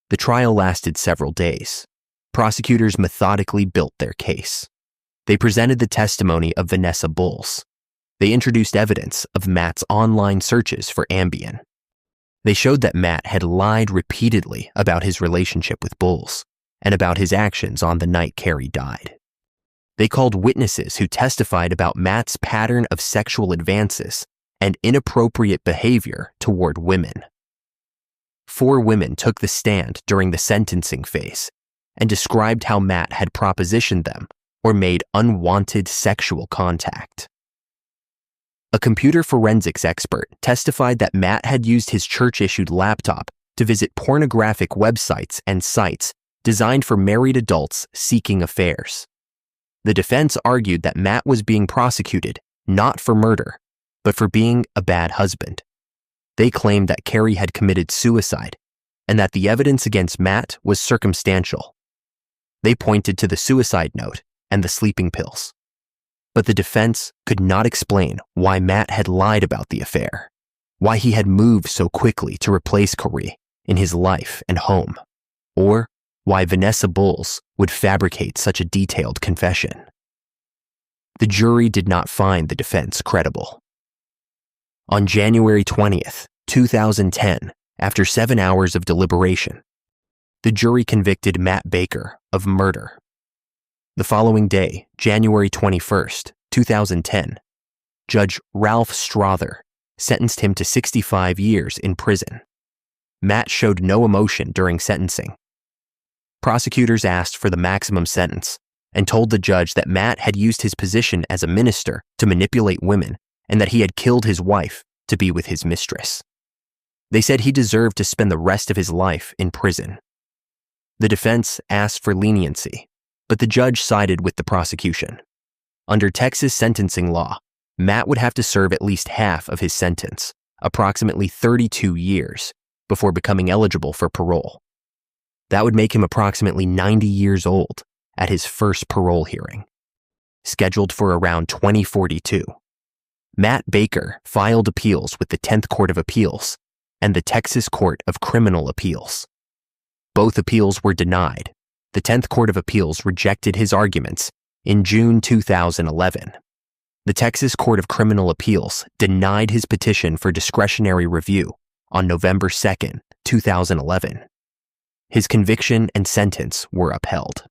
The trial lasted several days. Prosecutors methodically built their case. They presented the testimony of Vanessa Bulls. They introduced evidence of Matt's online searches for Ambien. They showed that Matt had lied repeatedly about his relationship with Bulls and about his actions on the night Carrie died. They called witnesses who testified about Matt's pattern of sexual advances and inappropriate behavior toward women. 4 women took the stand during the sentencing phase and described how Matt had propositioned them or made unwanted sexual contact. A computer forensics expert testified that Matt had used his church-issued laptop to visit pornographic websites and sites designed for married adults seeking affairs. The defense argued that Matt was being prosecuted not for murder, but for being a bad husband. They claimed that Carrie had committed suicide and that the evidence against Matt was circumstantial. They pointed to the suicide note and the sleeping pills. But the defense could not explain why Matt had lied about the affair, why he had moved so quickly to replace Corey in his life and home, or why Vanessa Bulls would fabricate such a detailed confession. The jury did not find the defense credible. On January 20th, 2010, after 7 hours of deliberation, the jury convicted Matt Baker of murder. The following day, January 21st, 2010, Judge Ralph Strother sentenced him to 65 years in prison. Matt showed no emotion during sentencing. Prosecutors asked for the maximum sentence and told the judge that Matt had used his position as a minister to manipulate women and that he had killed his wife to be with his mistress. They said he deserved to spend the rest of his life in prison. The defense asked for leniency, but the judge sided with the prosecution. Under Texas sentencing law, Matt would have to serve at least half of his sentence, approximately 32 years, before becoming eligible for parole. That would make him approximately 90 years old at his first parole hearing, scheduled for around 2042. Matt Baker filed appeals with the 10th Court of Appeals and the Texas Court of Criminal Appeals. Both appeals were denied. The 10th Court of Appeals rejected his arguments in June 2011. The Texas Court of Criminal Appeals denied his petition for discretionary review on November 2, 2011. His conviction and sentence were upheld.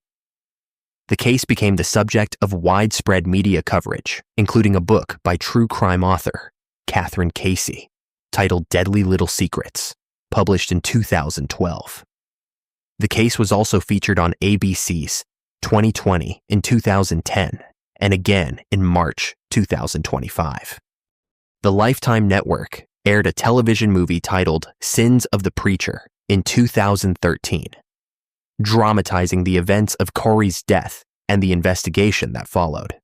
The case became the subject of widespread media coverage, including a book by true crime author Catherine Casey, titled Deadly Little Secrets, published in 2012. The case was also featured on ABC's 2020 in 2010 and again in March 2025. The Lifetime Network aired a television movie titled Sins of the Preacher in 2013, dramatizing the events of Corey's death and the investigation that followed.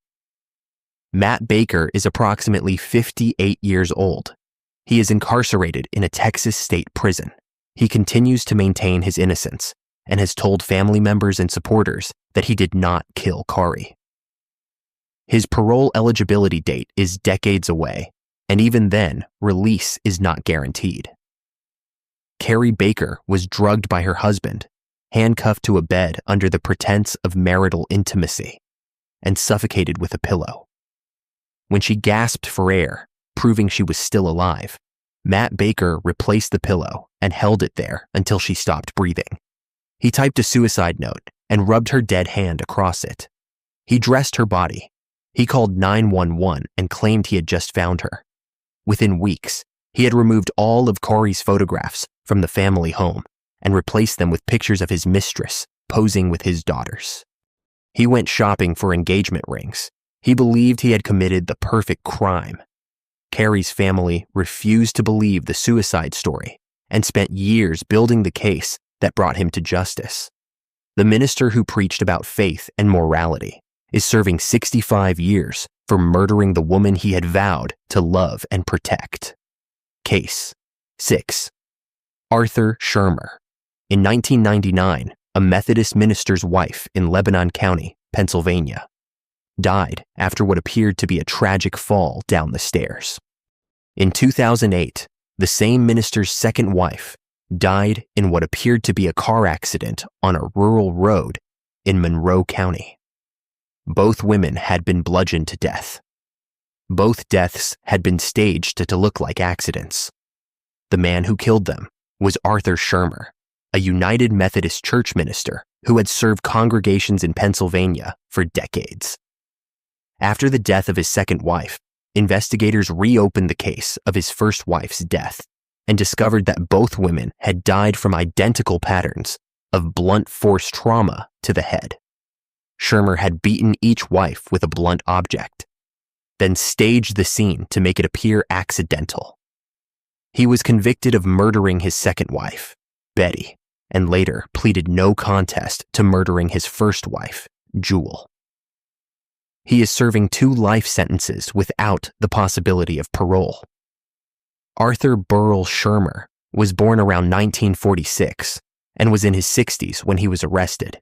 Matt Baker is approximately 58 years old. He is incarcerated in a Texas state prison. He continues to maintain his innocence and has told family members and supporters that he did not kill Corey. His parole eligibility date is decades away, and even then, release is not guaranteed. Carrie Baker was drugged by her husband, handcuffed to a bed under the pretense of marital intimacy, and suffocated with a pillow. When she gasped for air, proving she was still alive, Matt Baker replaced the pillow and held it there until she stopped breathing. He typed a suicide note and rubbed her dead hand across it. He dressed her body. He called 911 and claimed he had just found her. Within weeks, he had removed all of Corey's photographs from the family home and replaced them with pictures of his mistress posing with his daughters. He went shopping for engagement rings. He believed he had committed the perfect crime. Carrie's family refused to believe the suicide story and spent years building the case that brought him to justice. The minister who preached about faith and morality is serving 65 years for murdering the woman he had vowed to love and protect. Case 6. Arthur Shroyer. In 1999, a Methodist minister's wife in Lebanon County, Pennsylvania, died after what appeared to be a tragic fall down the stairs. In 2008, the same minister's second wife died in what appeared to be a car accident on a rural road in Monroe County. Both women had been bludgeoned to death. Both deaths had been staged to look like accidents. The man who killed them was Arthur Shroyer, a United Methodist Church minister who had served congregations in Pennsylvania for decades. After the death of his second wife, investigators reopened the case of his first wife's death and discovered that both women had died from identical patterns of blunt force trauma to the head. Shroyer had beaten each wife with a blunt object, then staged the scene to make it appear accidental. He was convicted of murdering his second wife, Betty, and later pleaded no contest to murdering his first wife, Jewel. He is serving 2 life sentences without the possibility of parole. Arthur Burrell Shroyer was born around 1946 and was in his 60s when he was arrested.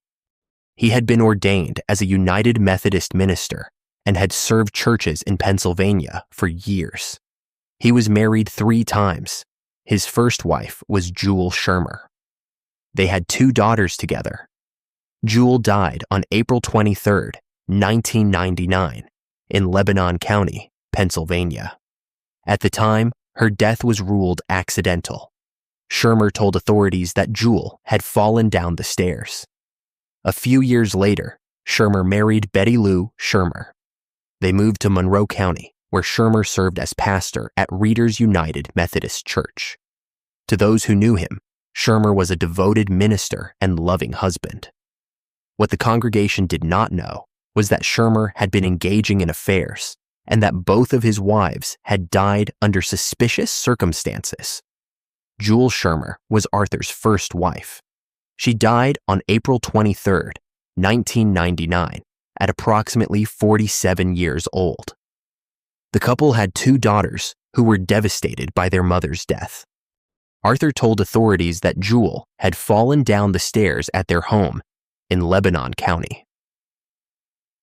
He had been ordained as a United Methodist minister and had served churches in Pennsylvania for years. He was married 3 times. His first wife was Jewel Shroyer. They had 2 daughters together. Jewel died on April 23, 1999, in Lebanon County, Pennsylvania. At the time, her death was ruled accidental. Shroyer told authorities that Jewel had fallen down the stairs. A few years later, Shroyer married Betty Lou Shroyer. They moved to Monroe County, where Shroyer served as pastor at Readers United Methodist Church. To those who knew him, Shroyer was a devoted minister and loving husband. What the congregation did not know was that Shroyer had been engaging in affairs and that both of his wives had died under suspicious circumstances. Jewel Shroyer was Arthur's first wife. She died on April 23, 1999, at approximately 47 years old. The couple had 2 daughters who were devastated by their mother's death. Arthur told authorities that Jewel had fallen down the stairs at their home in Lebanon County.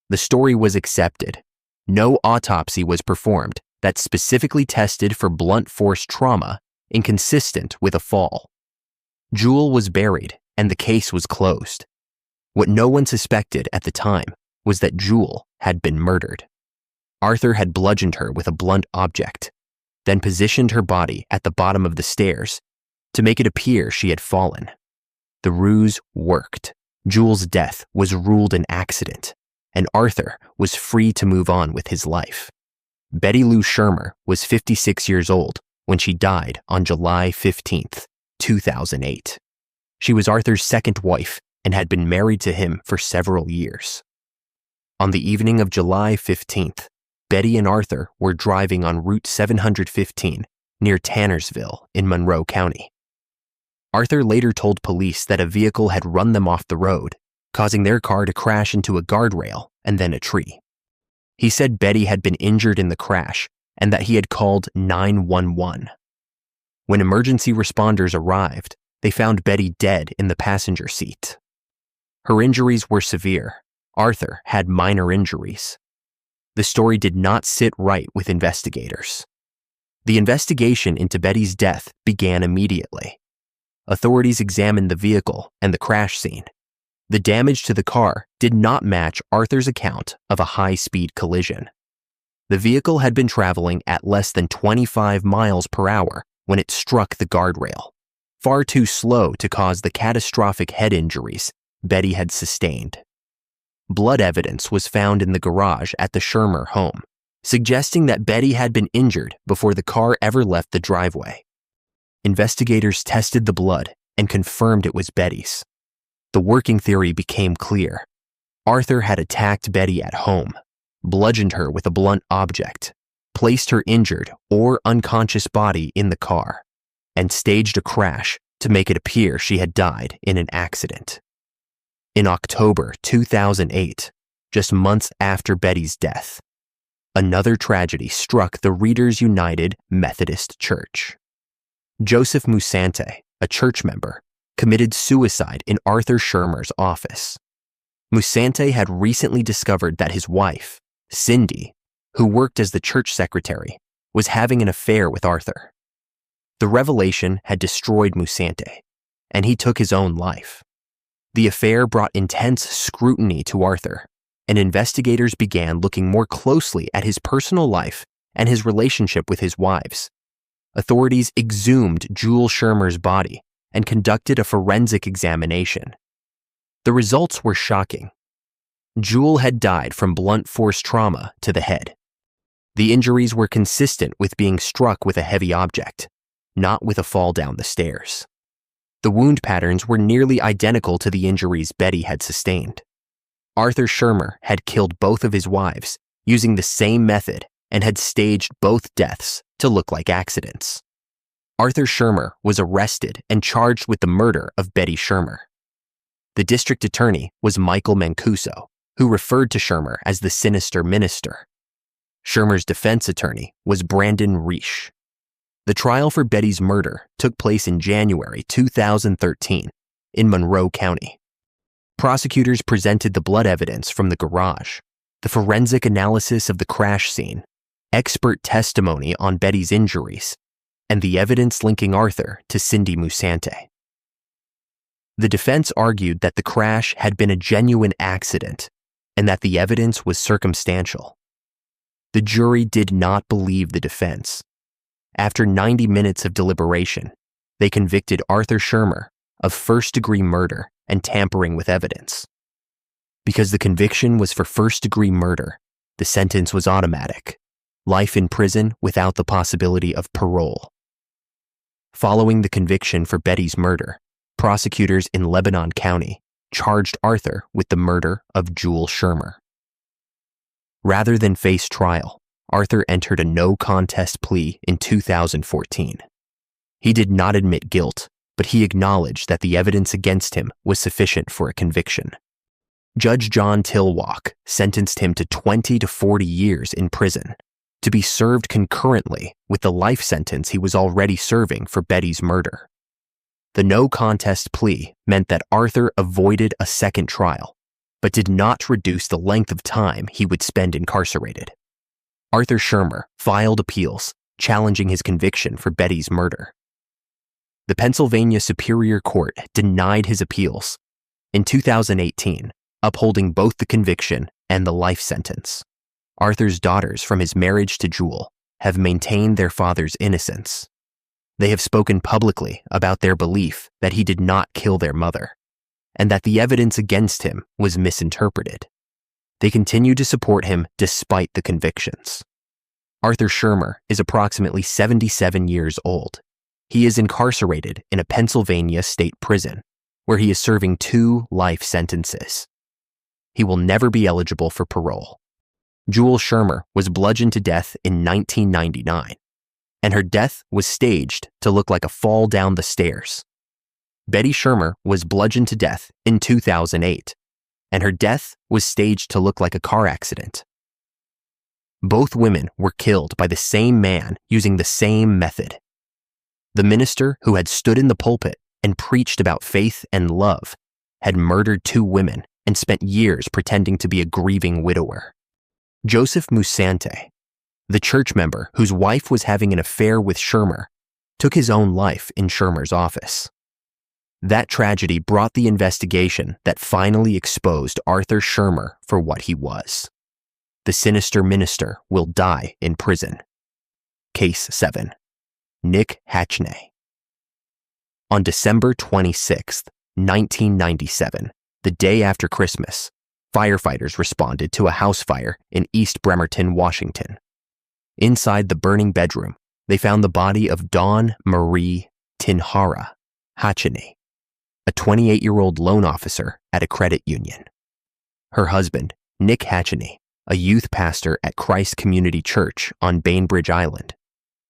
The story was accepted. No autopsy was performed that specifically tested for blunt force trauma inconsistent with a fall. Jewel was buried and the case was closed. What no one suspected at the time was that Jewel had been murdered. Arthur had bludgeoned her with a blunt object, then positioned her body at the bottom of the stairs to make it appear she had fallen. The ruse worked. Jewel's death was ruled an accident, and Arthur was free to move on with his life. Betty Lou Shroyer was 56 years old when she died on July 15, 2008. She was Arthur's second wife and had been married to him for several years. On the evening of July 15th, Betty and Arthur were driving on Route 715 near Tannersville in Monroe County. Arthur later told police that a vehicle had run them off the road, causing their car to crash into a guardrail and then a tree. He said Betty had been injured in the crash and that he had called 911. When emergency responders arrived, they found Betty dead in the passenger seat. Her injuries were severe. Arthur had minor injuries. The story did not sit right with investigators. The investigation into Betty's death began immediately. Authorities examined the vehicle and the crash scene. The damage to the car did not match Arthur's account of a high-speed collision. The vehicle had been traveling at less than 25 miles per hour when it struck the guardrail, far too slow to cause the catastrophic head injuries Betty had sustained. Blood evidence was found in the garage at the Shroyer home, suggesting that Betty had been injured before the car ever left the driveway. Investigators tested the blood and confirmed it was Betty's. The working theory became clear. Arthur had attacked Betty at home, bludgeoned her with a blunt object, placed her injured or unconscious body in the car, and staged a crash to make it appear she had died in an accident. In October 2008, just months after Betty's death, another tragedy struck the Readers United Methodist Church. Joseph Musante, a church member, committed suicide in Arthur Shroyer's office. Musante had recently discovered that his wife, Cindy, who worked as the church secretary, was having an affair with Arthur. The revelation had destroyed Musante, and he took his own life. The affair brought intense scrutiny to Arthur, and investigators began looking more closely at his personal life and his relationship with his wives. Authorities exhumed Jewel Shroyer's body and conducted a forensic examination. The results were shocking. Jewel had died from blunt force trauma to the head. The injuries were consistent with being struck with a heavy object, not with a fall down the stairs. The wound patterns were nearly identical to the injuries Betty had sustained. Arthur Shroyer had killed both of his wives using the same method and had staged both deaths to look like accidents. Arthur Shroyer was arrested and charged with the murder of Betty Shroyer. The district attorney was Michael Mancuso, who referred to Shroyer as the sinister minister. Shroyer's defense attorney was Brandon Reish. The trial for Betty's murder took place in January 2013 in Monroe County. Prosecutors presented the blood evidence from the garage, the forensic analysis of the crash scene, expert testimony on Betty's injuries, and the evidence linking Arthur to Cindy Musante. The defense argued that the crash had been a genuine accident and that the evidence was circumstantial. The jury did not believe the defense. After 90 minutes of deliberation, they convicted Arthur Shroyer of first-degree murder and tampering with evidence. Because the conviction was for first-degree murder, the sentence was automatic: life in prison without the possibility of parole. Following the conviction for Betty's murder, prosecutors in Lebanon County charged Arthur with the murder of Jewel Shroyer. Rather than face trial, Arthur entered a no-contest plea in 2014. He did not admit guilt, but he acknowledged that the evidence against him was sufficient for a conviction. Judge John Tilwalk sentenced him to 20 to 40 years in prison, to be served concurrently with the life sentence he was already serving for Betty's murder. The no-contest plea meant that Arthur avoided a second trial, but did not reduce the length of time he would spend incarcerated. Arthur Shroyer filed appeals challenging his conviction for Betty's murder. The Pennsylvania Superior Court denied his appeals in 2018, upholding both the conviction and the life sentence. Arthur's daughters from his marriage to Jewel have maintained their father's innocence. They have spoken publicly about their belief that he did not kill their mother, and that the evidence against him was misinterpreted. They continue to support him despite the convictions. Arthur Shroyer is approximately 77 years old. He is incarcerated in a Pennsylvania state prison, where he is serving 2 life sentences. He will never be eligible for parole. Jewel Shroyer was bludgeoned to death in 1999, and her death was staged to look like a fall down the stairs. Betty Shroyer was bludgeoned to death in 2008, and her death was staged to look like a car accident. Both women were killed by the same man using the same method. The minister who had stood in the pulpit and preached about faith and love had murdered 2 women and spent years pretending to be a grieving widower. Joseph Musante, the church member whose wife was having an affair with Shroyer, took his own life in Shroyer's office. That tragedy brought the investigation that finally exposed Arthur Shroyer for what he was. The sinister minister will die in prison. Case 7. Nick Hatchney. On December 26, 1997, the day after Christmas, firefighters responded to a house fire in East Bremerton, Washington. Inside the burning bedroom, they found the body of Dawn Marie Tinhara Hatchney, a 28-year-old loan officer at a credit union. Her husband, Nick Hatchney, a youth pastor at Christ Community Church on Bainbridge Island,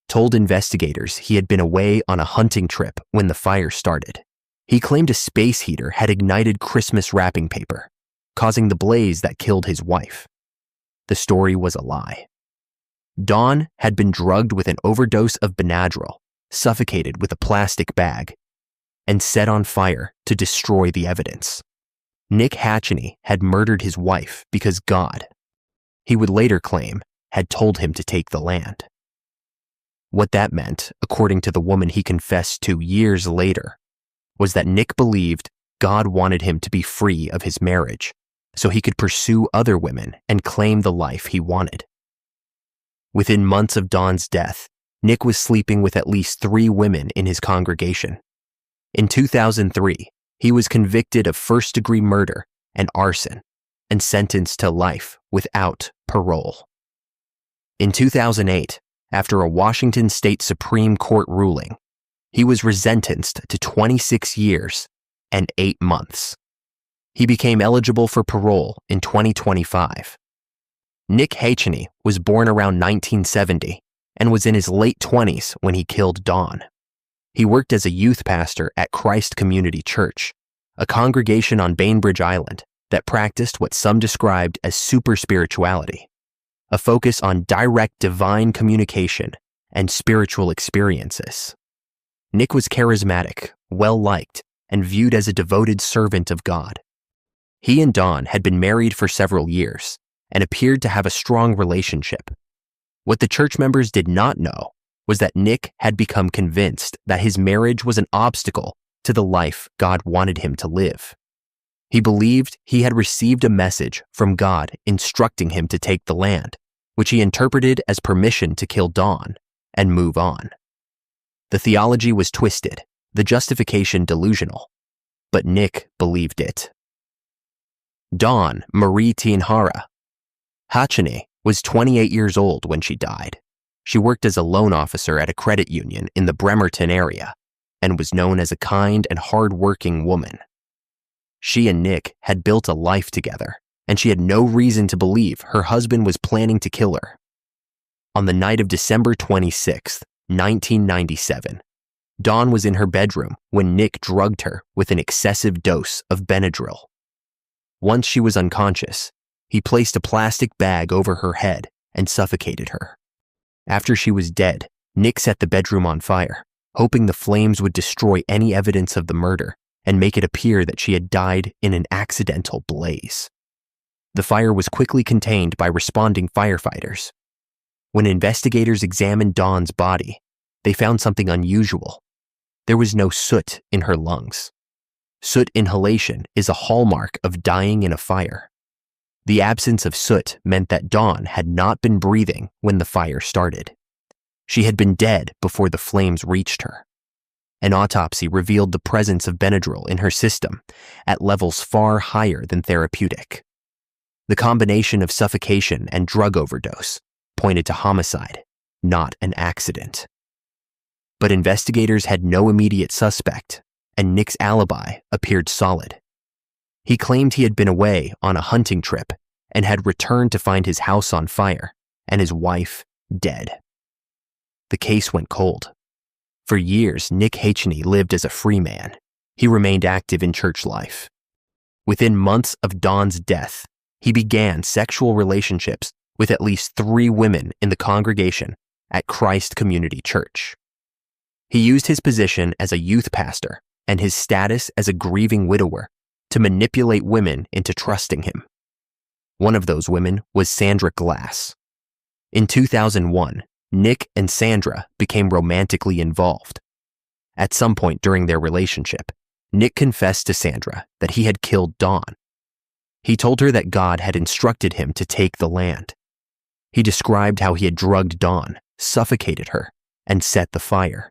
told investigators he had been away on a hunting trip when the fire started. He claimed a space heater had ignited Christmas wrapping paper, causing the blaze that killed his wife. The story was a lie. Dawn had been drugged with an overdose of Benadryl, suffocated with a plastic bag, and set on fire to destroy the evidence. Nick Hatchney had murdered his wife because God, he would later claim, had told him to take the land. What that meant, according to the woman he confessed to years later, was that Nick believed God wanted him to be free of his marriage so he could pursue other women and claim the life he wanted. Within months of Dawn's death, Nick was sleeping with at least 3 women in his congregation. In 2003, he was convicted of first-degree murder and arson and sentenced to life without parole. In 2008, after a Washington State Supreme Court ruling, he was resentenced to 26 years and 8 months. He became eligible for parole in 2025. Nick Hatchney was born around 1970 and was in his late 20s when he killed Dawn. He worked as a youth pastor at Christ Community Church, a congregation on Bainbridge Island that practiced what some described as super spirituality, a focus on direct divine communication and spiritual experiences. Nick was charismatic, well-liked, and viewed as a devoted servant of God. He and Dawn had been married for several years and appeared to have a strong relationship. What the church members did not know was that Nick had become convinced that his marriage was an obstacle to the life God wanted him to live. He believed he had received a message from God instructing him to take the land, which he interpreted as permission to kill Dawn and move on. The theology was twisted, the justification delusional, but Nick believed it. Dawn Marie Tinhara Hatchney was 28 years old when she died. She worked as a loan officer at a credit union in the Bremerton area and was known as a kind and hard-working woman. She and Nick had built a life together, and she had no reason to believe her husband was planning to kill her. On the night of December 26, 1997, Dawn was in her bedroom when Nick drugged her with an excessive dose of Benadryl. Once she was unconscious, he placed a plastic bag over her head and suffocated her. After she was dead, Nick set the bedroom on fire, hoping the flames would destroy any evidence of the murder and make it appear that she had died in an accidental blaze. The fire was quickly contained by responding firefighters. When investigators examined Dawn's body, they found something unusual. There was no soot in her lungs. Soot inhalation is a hallmark of dying in a fire. The absence of soot meant that Dawn had not been breathing when the fire started. She had been dead before the flames reached her. An autopsy revealed the presence of Benadryl in her system at levels far higher than therapeutic. The combination of suffocation and drug overdose pointed to homicide, not an accident. But investigators had no immediate suspect, and Nick's alibi appeared solid. He claimed he had been away on a hunting trip and had returned to find his house on fire and his wife dead. The case went cold. For years, Nick Hacheney lived as a free man. He remained active in church life. Within months of Dawn's death, he began sexual relationships with at least 3 women in the congregation at Christ Community Church. He used his position as a youth pastor and his status as a grieving widower to manipulate women into trusting him. One of those women was Sandra Glass. In 2001, Nick and Sandra became romantically involved. At some point during their relationship, Nick confessed to Sandra that he had killed Dawn. He told her that God had instructed him to take the land. He described how he had drugged Dawn, suffocated her, and set the fire.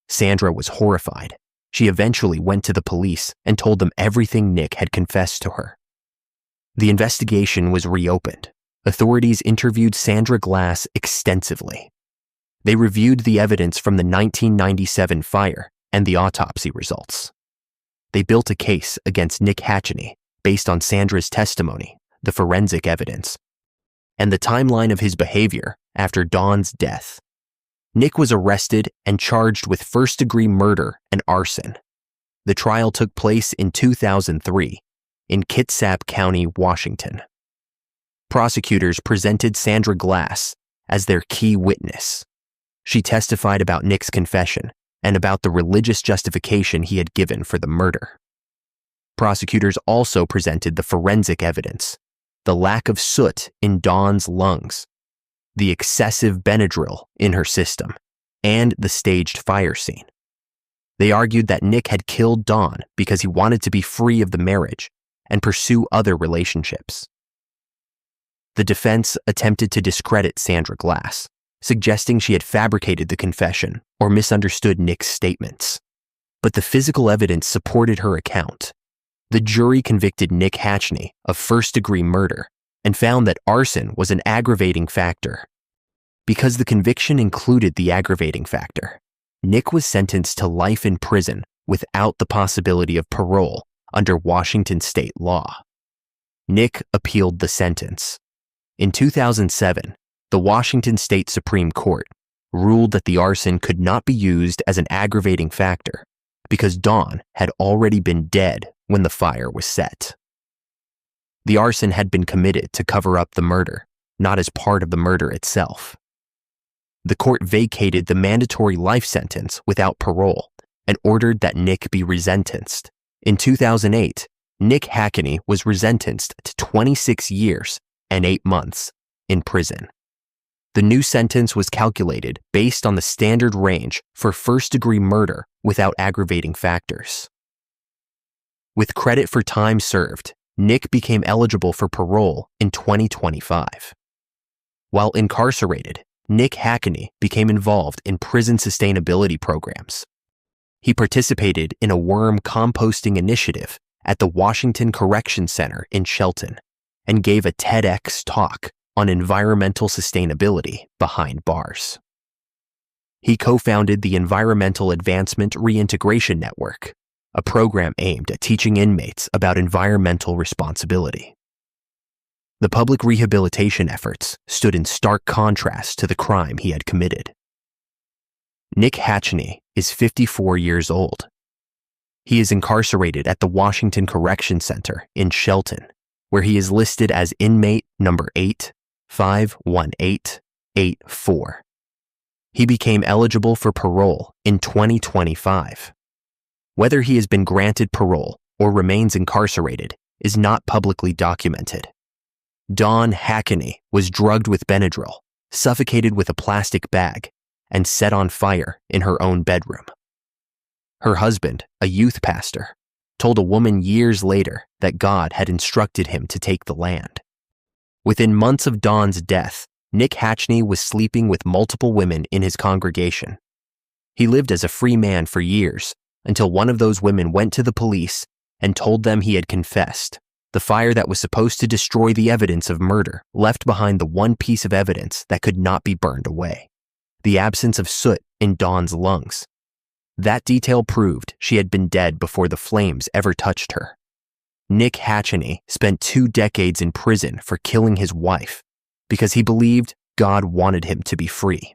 Sandra was horrified. She eventually went to the police and told them everything Nick had confessed to her. The investigation was reopened. Authorities interviewed Sandra Glass extensively. They reviewed the evidence from the 1997 fire and the autopsy results. They built a case against Nick Hacheney based on Sandra's testimony, the forensic evidence, and the timeline of his behavior after Dawn's death. Nick was arrested and charged with first-degree murder and arson. The trial took place in 2003 in Kitsap County, Washington. Prosecutors presented Sandra Glass as their key witness. She testified about Nick's confession and about the religious justification he had given for the murder. Prosecutors also presented the forensic evidence, the lack of soot in Dawn's lungs, the excessive Benadryl in her system, and the staged fire scene. They argued that Nick had killed Dawn because he wanted to be free of the marriage and pursue other relationships. The defense attempted to discredit Sandra Glass, suggesting she had fabricated the confession or misunderstood Nick's statements. But the physical evidence supported her account. The jury convicted Nick Hacheney of first-degree murder and found that arson was an aggravating factor. Because the conviction included the aggravating factor, Nick was sentenced to life in prison without the possibility of parole under Washington state law. Nick appealed the sentence. In 2007, the Washington State Supreme Court ruled that the arson could not be used as an aggravating factor because Dawn had already been dead when the fire was set. The arson had been committed to cover up the murder, not as part of the murder itself. The court vacated the mandatory life sentence without parole and ordered that Nick be resentenced. In 2008, Nick Hacheney was resentenced to 26 years and 8 months in prison. The new sentence was calculated based on the standard range for first-degree murder without aggravating factors. With credit for time served, Nick became eligible for parole in 2025. While incarcerated, Nick Hacheney became involved in prison sustainability programs. He participated in a worm composting initiative at the Washington Correction Center in Shelton and gave a TEDx talk on environmental sustainability behind bars. He co-founded the Environmental Advancement Reintegration Network, a program aimed at teaching inmates about environmental responsibility. The public rehabilitation efforts stood in stark contrast to the crime he had committed. Nick Hatchney is 54 years old. He is incarcerated at the Washington Correction Center in Shelton, where he is listed as inmate number 851884. He became eligible for parole in 2025. Whether he has been granted parole or remains incarcerated is not publicly documented. Dawn Hackney was drugged with Benadryl, suffocated with a plastic bag, and set on fire in her own bedroom. Her husband, a youth pastor, told a woman years later that God had instructed him to take the land. Within months of Dawn's death, Nick Hatchney was sleeping with multiple women in his congregation. He lived as a free man for years until one of those women went to the police and told them he had confessed. The fire that was supposed to destroy the evidence of murder left behind the one piece of evidence that could not be burned away: the absence of soot in Dawn's lungs. That detail proved she had been dead before the flames ever touched her. Nick Hatchney spent 2 decades in prison for killing his wife because he believed God wanted him to be free.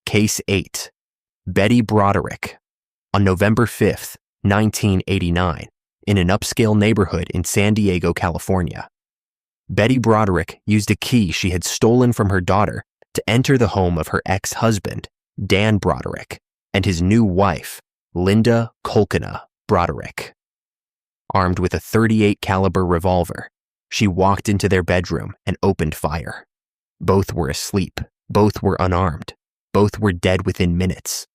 Case 8. Betty Broderick. On November 5, 1989, in an upscale neighborhood in San Diego, California, Betty Broderick used a key she had stolen from her daughter to enter the home of her ex-husband, Dan Broderick, and his new wife, Linda Kolkina Broderick. Armed with a .38 caliber revolver, she walked into their bedroom and opened fire. Both were asleep. Both were unarmed. Both were dead within minutes.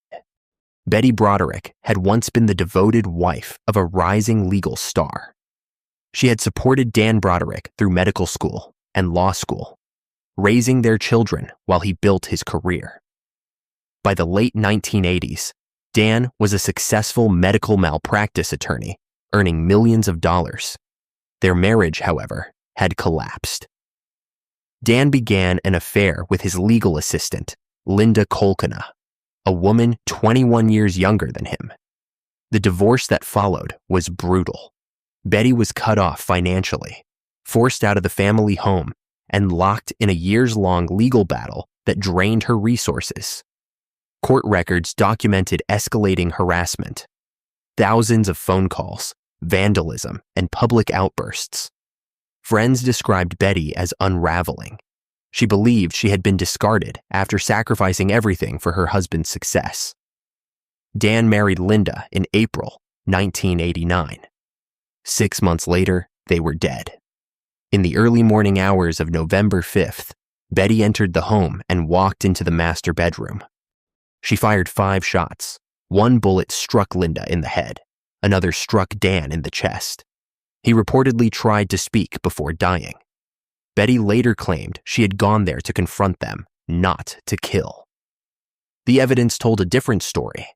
Betty Broderick had once been the devoted wife of a rising legal star. She had supported Dan Broderick through medical school and law school, raising their children while he built his career. By the late 1980s, Dan was a successful medical malpractice attorney, earning millions of dollars. Their marriage, however, had collapsed. Dan began an affair with his legal assistant, Linda Kolkina, a woman 21 years younger than him. The divorce that followed was brutal. Betty was cut off financially, forced out of the family home, and locked in a years-long legal battle that drained her resources. Court records documented escalating harassment, thousands of phone calls, vandalism, and public outbursts. Friends described Betty as unraveling. She believed she had been discarded after sacrificing everything for her husband's success. Dan married Linda in April 1989. 6 months later, they were dead. In the early morning hours of November 5th, Betty entered the home and walked into the master bedroom. She fired 5 shots. 1 bullet struck Linda in the head. Another struck Dan in the chest. He reportedly tried to speak before dying. Betty later claimed she had gone there to confront them, not to kill. The evidence told a different story.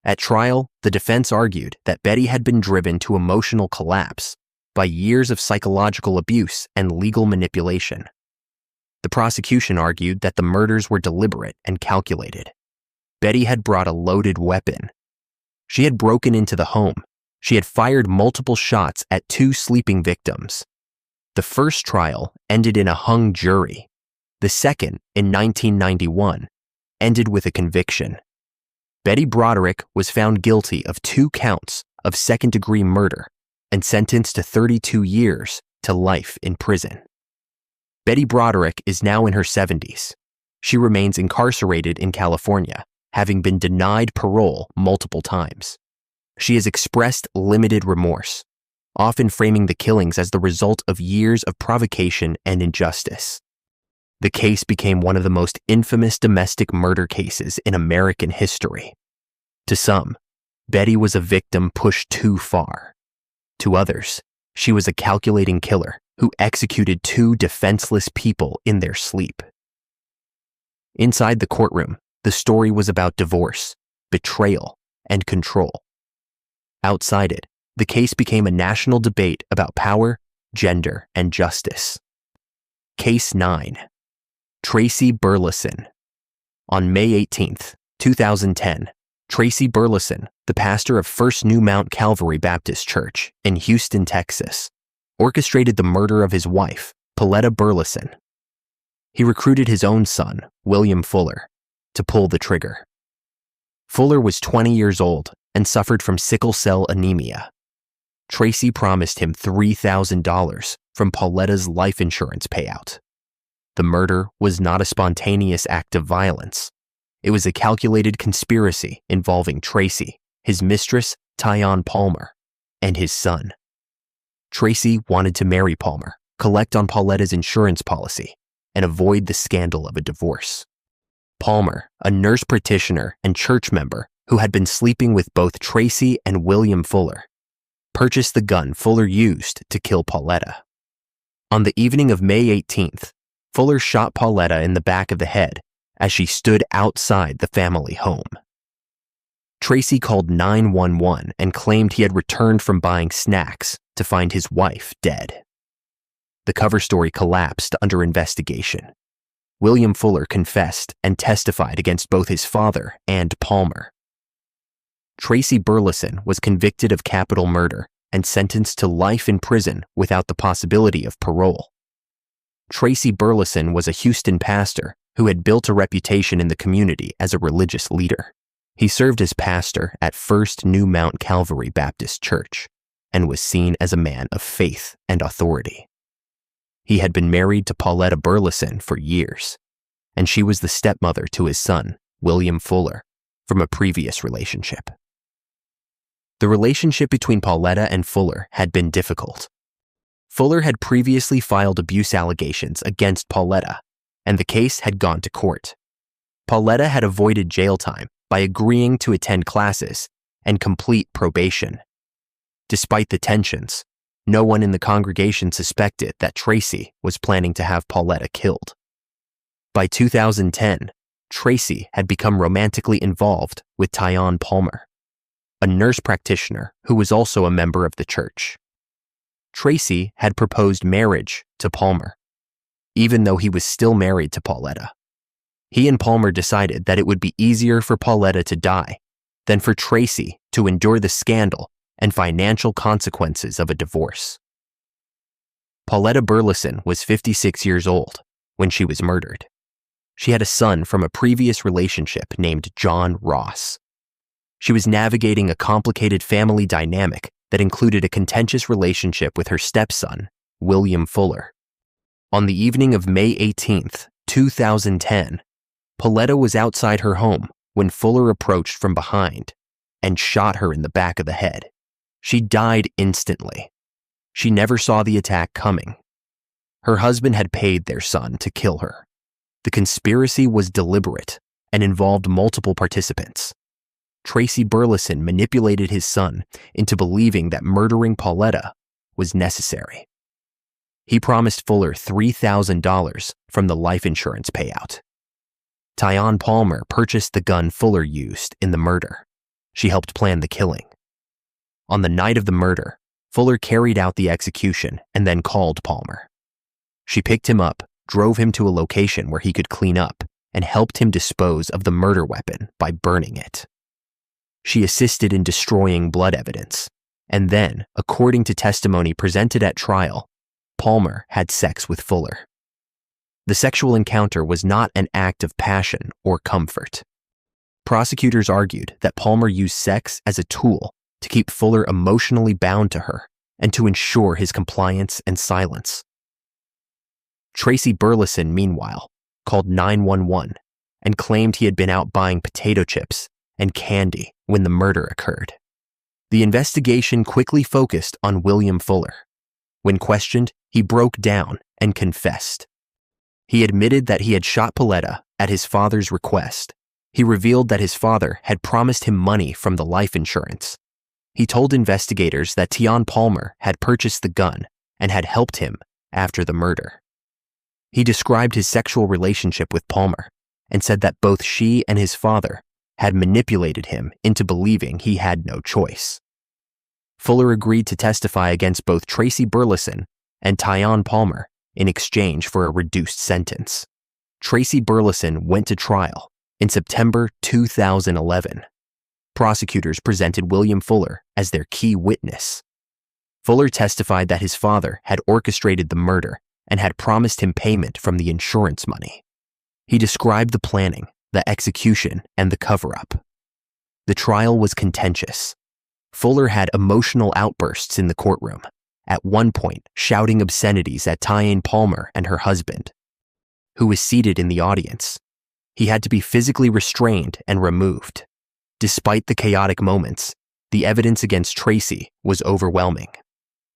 At trial, the defense argued that Betty had been driven to emotional collapse by years of psychological abuse and legal manipulation. The prosecution argued that the murders were deliberate and calculated. Betty had brought a loaded weapon. She had broken into the home. She had fired multiple shots at 2 sleeping victims. The first trial ended in a hung jury. The second, in 1991, ended with a conviction. Betty Broderick was found guilty of 2 counts of second-degree murder and sentenced to 32 years to life in prison. Betty Broderick is now in her 70s. She remains incarcerated in California, having been denied parole multiple times. She has expressed limited remorse, often framing the killings as the result of years of provocation and injustice. The case became one of the most infamous domestic murder cases in American history. To some, Betty was a victim pushed too far. To others, she was a calculating killer who executed 2 defenseless people in their sleep. Inside the courtroom, the story was about divorce, betrayal, and control. Outside it, the case became a national debate about power, gender, and justice. Case 9. Tracy Burleson. On May 18, 2010, Tracy Burleson, the pastor of First New Mount Calvary Baptist Church in Houston, Texas, orchestrated the murder of his wife, Pauletta Burleson. He recruited his own son, William Fuller, to pull the trigger. Fuller was 20 years old and suffered from sickle cell anemia. Tracy promised him $3,000 from Pauletta's life insurance payout. The murder was not a spontaneous act of violence. It was a calculated conspiracy involving Tracy, his mistress, Tyon Palmer, and his son. Tracy wanted to marry Palmer, collect on Pauletta's insurance policy, and avoid the scandal of a divorce. Palmer, a nurse practitioner and church member who had been sleeping with both Tracy and William Fuller, purchased the gun Fuller used to kill Pauletta. On the evening of May 18th, Fuller shot Pauletta in the back of the head as she stood outside the family home. Tracy called 911 and claimed he had returned from buying snacks to find his wife dead. The cover story collapsed under investigation. William Fuller confessed and testified against both his father and Palmer. Tracy Burleson was convicted of capital murder and sentenced to life in prison without the possibility of parole. Tracy Burleson was a Houston pastor who had built a reputation in the community as a religious leader. He served as pastor at First New Mount Calvary Baptist Church and was seen as a man of faith and authority. He had been married to Pauletta Burleson for years, and she was the stepmother to his son, William Fuller, from a previous relationship. The relationship between Pauletta and Fuller had been difficult. Fuller had previously filed abuse allegations against Pauletta, and the case had gone to court. Pauletta had avoided jail time by agreeing to attend classes and complete probation. Despite the tensions, no one in the congregation suspected that Tracy was planning to have Pauletta killed. By 2010, Tracy had become romantically involved with Tyon Palmer, a nurse practitioner who was also a member of the church. Tracy had proposed marriage to Palmer, even though he was still married to Pauletta. He and Palmer decided that it would be easier for Pauletta to die than for Tracy to endure the scandal and financial consequences of a divorce. Pauletta Burleson was 56 years old when she was murdered. She had a son from a previous relationship named John Ross. She was navigating a complicated family dynamic that included a contentious relationship with her stepson, William Fuller. On the evening of May 18, 2010, Pauletta was outside her home when Fuller approached from behind and shot her in the back of the head. She died instantly. She never saw the attack coming. Her husband had paid their son to kill her. The conspiracy was deliberate and involved multiple participants. Tracy Burleson manipulated his son into believing that murdering Pauletta was necessary. He promised Fuller $3,000 from the life insurance payout. Tyon Palmer purchased the gun Fuller used in the murder. She helped plan the killing. On the night of the murder, Fuller carried out the execution and then called Palmer. She picked him up, drove him to a location where he could clean up, and helped him dispose of the murder weapon by burning it. She assisted in destroying blood evidence, and then, according to testimony presented at trial, Palmer had sex with Fuller. The sexual encounter was not an act of passion or comfort. Prosecutors argued that Palmer used sex as a tool to keep Fuller emotionally bound to her and to ensure his compliance and silence. Tracy Burleson, meanwhile, called 911 and claimed he had been out buying potato chips and candy when the murder occurred. The investigation quickly focused on William Fuller. When questioned, he broke down and confessed. He admitted that he had shot Pauletta at his father's request. He revealed that his father had promised him money from the life insurance. He told investigators that Tyon Palmer had purchased the gun and had helped him after the murder. He described his sexual relationship with Palmer and said that both she and his father had manipulated him into believing he had no choice. Fuller agreed to testify against both Tracy Burleson and Tyon Palmer in exchange for a reduced sentence. Tracy Burleson went to trial in September 2011. Prosecutors presented William Fuller as their key witness. Fuller testified that his father had orchestrated the murder and had promised him payment from the insurance money. He described the planning, the execution, and the cover-up. The trial was contentious. Fuller had emotional outbursts in the courtroom, at one point shouting obscenities at Tyane Palmer and her husband, who was seated in the audience. He had to be physically restrained and removed. Despite the chaotic moments, the evidence against Tracy was overwhelming.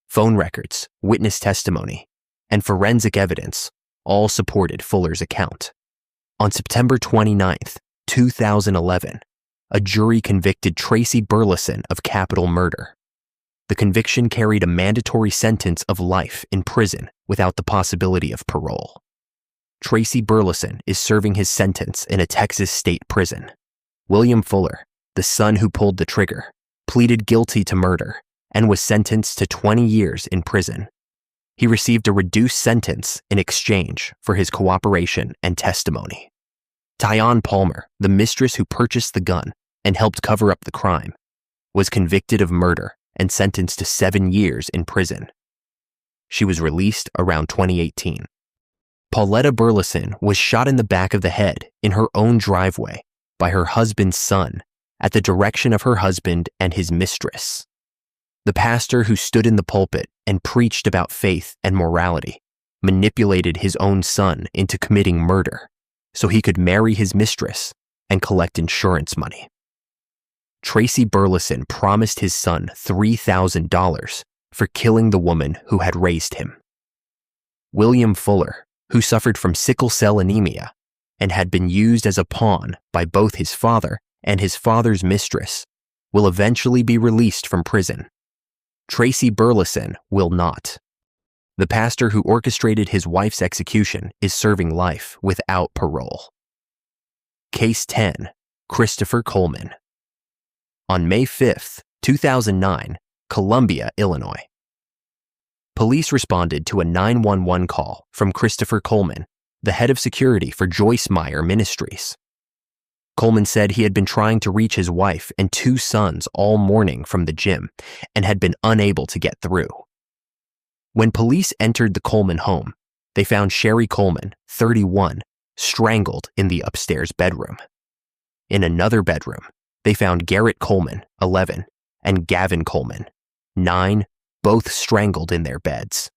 Phone records, witness testimony, and forensic evidence all supported Fuller's account. On September 29, 2011, a jury convicted Tracy Burleson of capital murder. The conviction carried a mandatory sentence of life in prison without the possibility of parole. Tracy Burleson is serving his sentence in a Texas state prison. William Fuller, the son who pulled the trigger, pleaded guilty to murder and was sentenced to 20 years in prison. He received a reduced sentence in exchange for his cooperation and testimony. Tyane Palmer, the mistress who purchased the gun and helped cover up the crime, was convicted of murder and sentenced to 7 years in prison. She was released around 2018. Pauletta Burleson was shot in the back of the head in her own driveway by her husband's son at the direction of her husband and his mistress. The pastor who stood in the pulpit and preached about faith and morality manipulated his own son into committing murder so he could marry his mistress and collect insurance money. Tracy Burleson promised his son $3,000 for killing the woman who had raised him. William Fuller, who suffered from sickle cell anemia and had been used as a pawn by both his father and his father's mistress, will eventually be released from prison. Tracy Burleson will not. The pastor who orchestrated his wife's execution is serving life without parole. Case 10. Christopher Coleman. On May 5, 2009, Columbia, Illinois. Police responded to a 911 call from Christopher Coleman, the head of security for Joyce Meyer Ministries. Coleman said he had been trying to reach his wife and 2 sons all morning from the gym and had been unable to get through. When police entered the Coleman home, they found Sherry Coleman, 31, strangled in the upstairs bedroom. In another bedroom, they found Garrett Coleman, 11, and Gavin Coleman, 9, both strangled in their beds.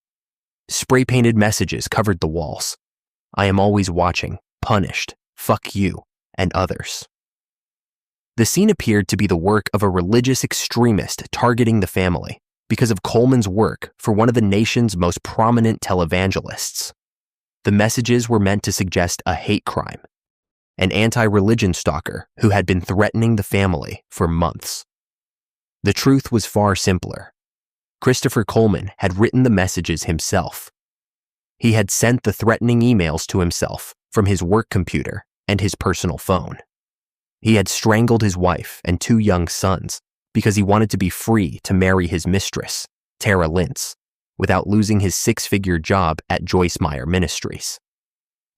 Spray-painted messages covered the walls. "I am always watching, punished, fuck you, and others." The scene appeared to be the work of a religious extremist targeting the family because of Coleman's work for one of the nation's most prominent televangelists. The messages were meant to suggest a hate crime, an anti-religion stalker who had been threatening the family for months. The truth was far simpler. Christopher Coleman had written the messages himself. He had sent the threatening emails to himself from his work computer and his personal phone. He had strangled his wife and 2 young sons because he wanted to be free to marry his mistress, Tara Lintz, without losing his 6-figure job at Joyce Meyer Ministries.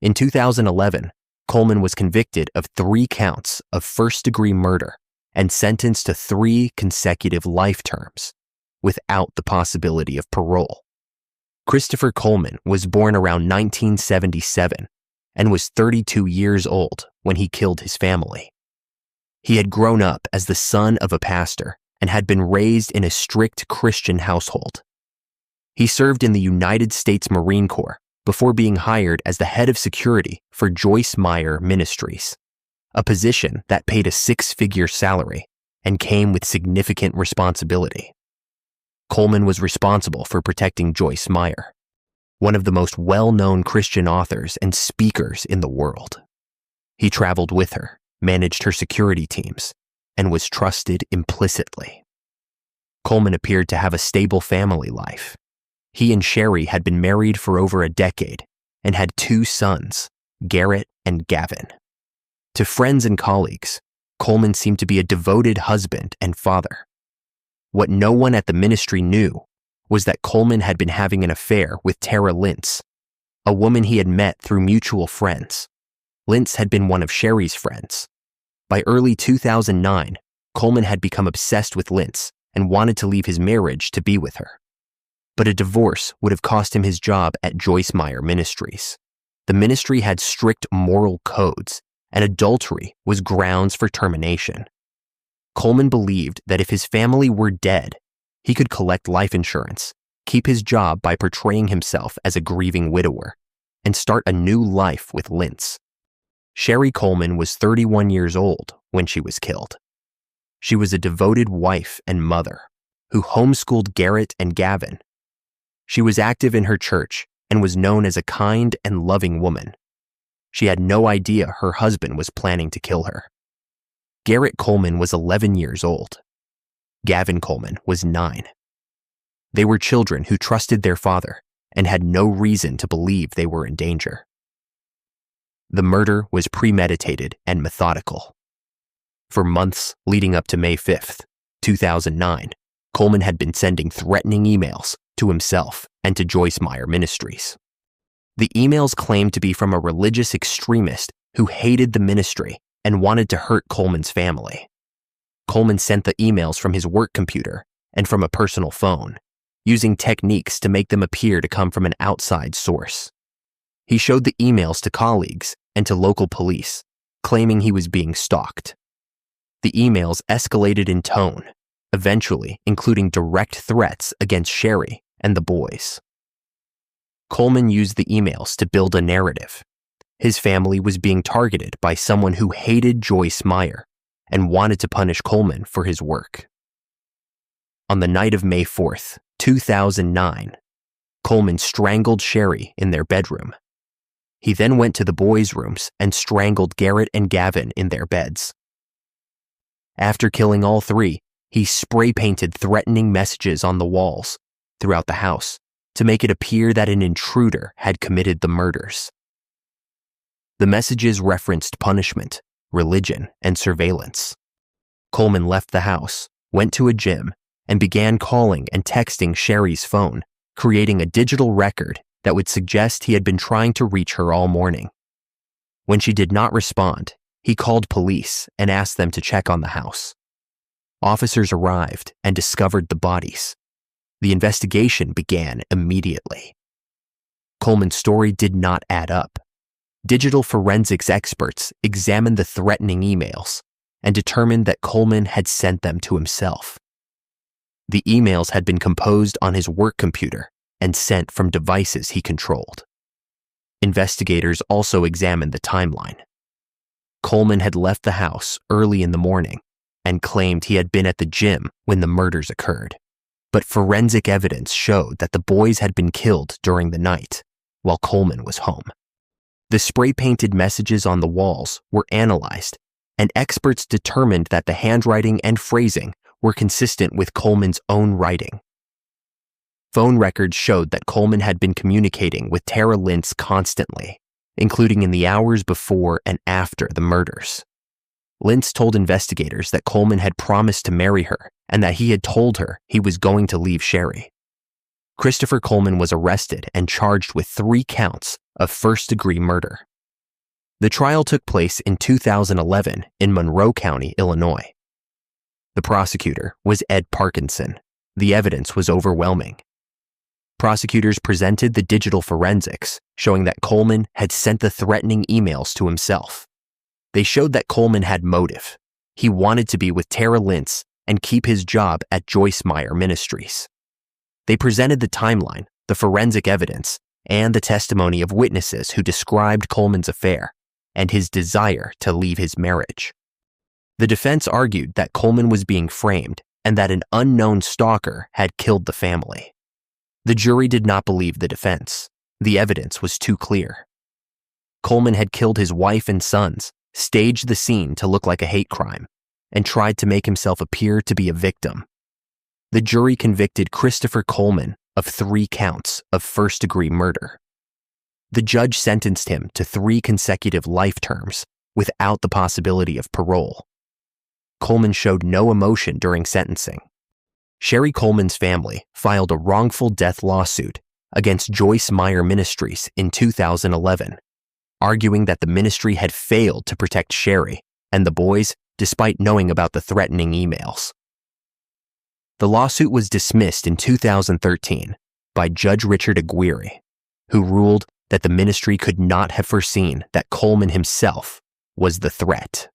In 2011, Coleman was convicted of 3 counts of first-degree murder and sentenced to 3 consecutive life terms, without the possibility of parole. Christopher Coleman was born around 1977 and was 32 years old when he killed his family. He had grown up as the son of a pastor and had been raised in a strict Christian household. He served in the United States Marine Corps before being hired as the head of security for Joyce Meyer Ministries, a position that paid a 6-figure salary and came with significant responsibility. Coleman was responsible for protecting Joyce Meyer, one of the most well-known Christian authors and speakers in the world. He traveled with her, managed her security teams, and was trusted implicitly. Coleman appeared to have a stable family life. He and Sherry had been married for over a decade and had 2 sons, Garrett and Gavin. To friends and colleagues, Coleman seemed to be a devoted husband and father. What no one at the ministry knew was that Coleman had been having an affair with Tara Lintz, a woman he had met through mutual friends. Lintz had been one of Sherry's friends. By early 2009, Coleman had become obsessed with Lintz and wanted to leave his marriage to be with her. But a divorce would have cost him his job at Joyce Meyer Ministries. The ministry had strict moral codes, and adultery was grounds for termination. Coleman believed that if his family were dead, he could collect life insurance, keep his job by portraying himself as a grieving widower, and start a new life with Lintz. Sherry Coleman was 31 years old when she was killed. She was a devoted wife and mother who homeschooled Garrett and Gavin. She was active in her church and was known as a kind and loving woman. She had no idea her husband was planning to kill her. Garrett Coleman was 11 years old. Gavin Coleman was 9. They were children who trusted their father and had no reason to believe they were in danger. The murder was premeditated and methodical. For months leading up to May 5th, 2009, Coleman had been sending threatening emails to himself and to Joyce Meyer Ministries. The emails claimed to be from a religious extremist who hated the ministry and wanted to hurt Coleman's family. Coleman sent the emails from his work computer and from a personal phone, using techniques to make them appear to come from an outside source. He showed the emails to colleagues and to local police, claiming he was being stalked. The emails escalated in tone, eventually including direct threats against Sherry and the boys. Coleman used the emails to build a narrative. His family was being targeted by someone who hated Joyce Meyer and wanted to punish Coleman for his work. On the night of May 4th, 2009, Coleman strangled Sherry in their bedroom. He then went to the boys' rooms and strangled Garrett and Gavin in their beds. After killing all three, he spray-painted threatening messages on the walls throughout the house to make it appear that an intruder had committed the murders. The messages referenced punishment, religion, and surveillance. Coleman left the house, went to a gym, and began calling and texting Sherry's phone, creating a digital record that would suggest he had been trying to reach her all morning. When she did not respond, he called police and asked them to check on the house. Officers arrived and discovered the bodies. The investigation began immediately. Coleman's story did not add up. Digital forensics experts examined the threatening emails and determined that Coleman had sent them to himself. The emails had been composed on his work computer and sent from devices he controlled. Investigators also examined the timeline. Coleman had left the house early in the morning and claimed he had been at the gym when the murders occurred. But forensic evidence showed that the boys had been killed during the night while Coleman was home. The spray-painted messages on the walls were analyzed, and experts determined that the handwriting and phrasing were consistent with Coleman's own writing. Phone records showed that Coleman had been communicating with Tara Lintz constantly, including in the hours before and after the murders. Lintz told investigators that Coleman had promised to marry her and that he had told her he was going to leave Sherry. Christopher Coleman was arrested and charged with 3 counts of first-degree murder. The trial took place in 2011 in Monroe County, Illinois. The prosecutor was Ed Parkinson. The evidence was overwhelming. Prosecutors presented the digital forensics, showing that Coleman had sent the threatening emails to himself. They showed that Coleman had motive. He wanted to be with Tara Lintz and keep his job at Joyce Meyer Ministries. They presented the timeline, the forensic evidence, and the testimony of witnesses who described Coleman's affair and his desire to leave his marriage. The defense argued that Coleman was being framed and that an unknown stalker had killed the family. The jury did not believe the defense. The evidence was too clear. Coleman had killed his wife and sons, staged the scene to look like a hate crime, and tried to make himself appear to be a victim. The jury convicted Christopher Coleman of 3 counts of first-degree murder. The judge sentenced him to 3 consecutive life terms without the possibility of parole. Coleman showed no emotion during sentencing. Sherry Coleman's family filed a wrongful death lawsuit against Joyce Meyer Ministries in 2011, arguing that the ministry had failed to protect Sherry and the boys despite knowing about the threatening emails. The lawsuit was dismissed in 2013 by Judge Richard Aguirre, who ruled that the ministry could not have foreseen that Coleman himself was the threat.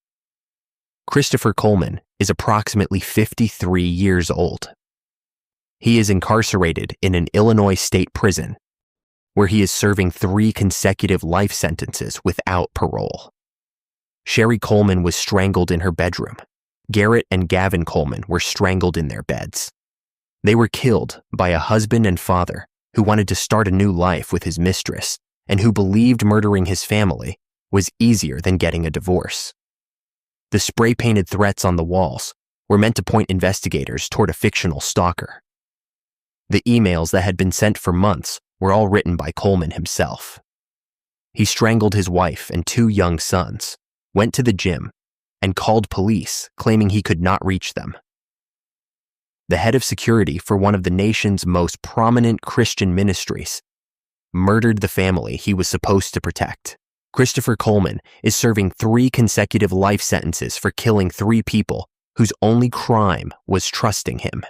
Christopher Coleman is approximately 53 years old. He is incarcerated in an Illinois state prison, where he is serving 3 consecutive life sentences without parole. Sherry Coleman was strangled in her bedroom. Garrett and Gavin Coleman were strangled in their beds. They were killed by a husband and father who wanted to start a new life with his mistress and who believed murdering his family was easier than getting a divorce. The spray-painted threats on the walls were meant to point investigators toward a fictional stalker. The emails that had been sent for months were all written by Coleman himself. He strangled his wife and 2 young sons, went to the gym, and called police, claiming he could not reach them. The head of security for one of the nation's most prominent Christian ministries murdered the family he was supposed to protect. Christopher Coleman is serving 3 consecutive life sentences for killing 3 people whose only crime was trusting him.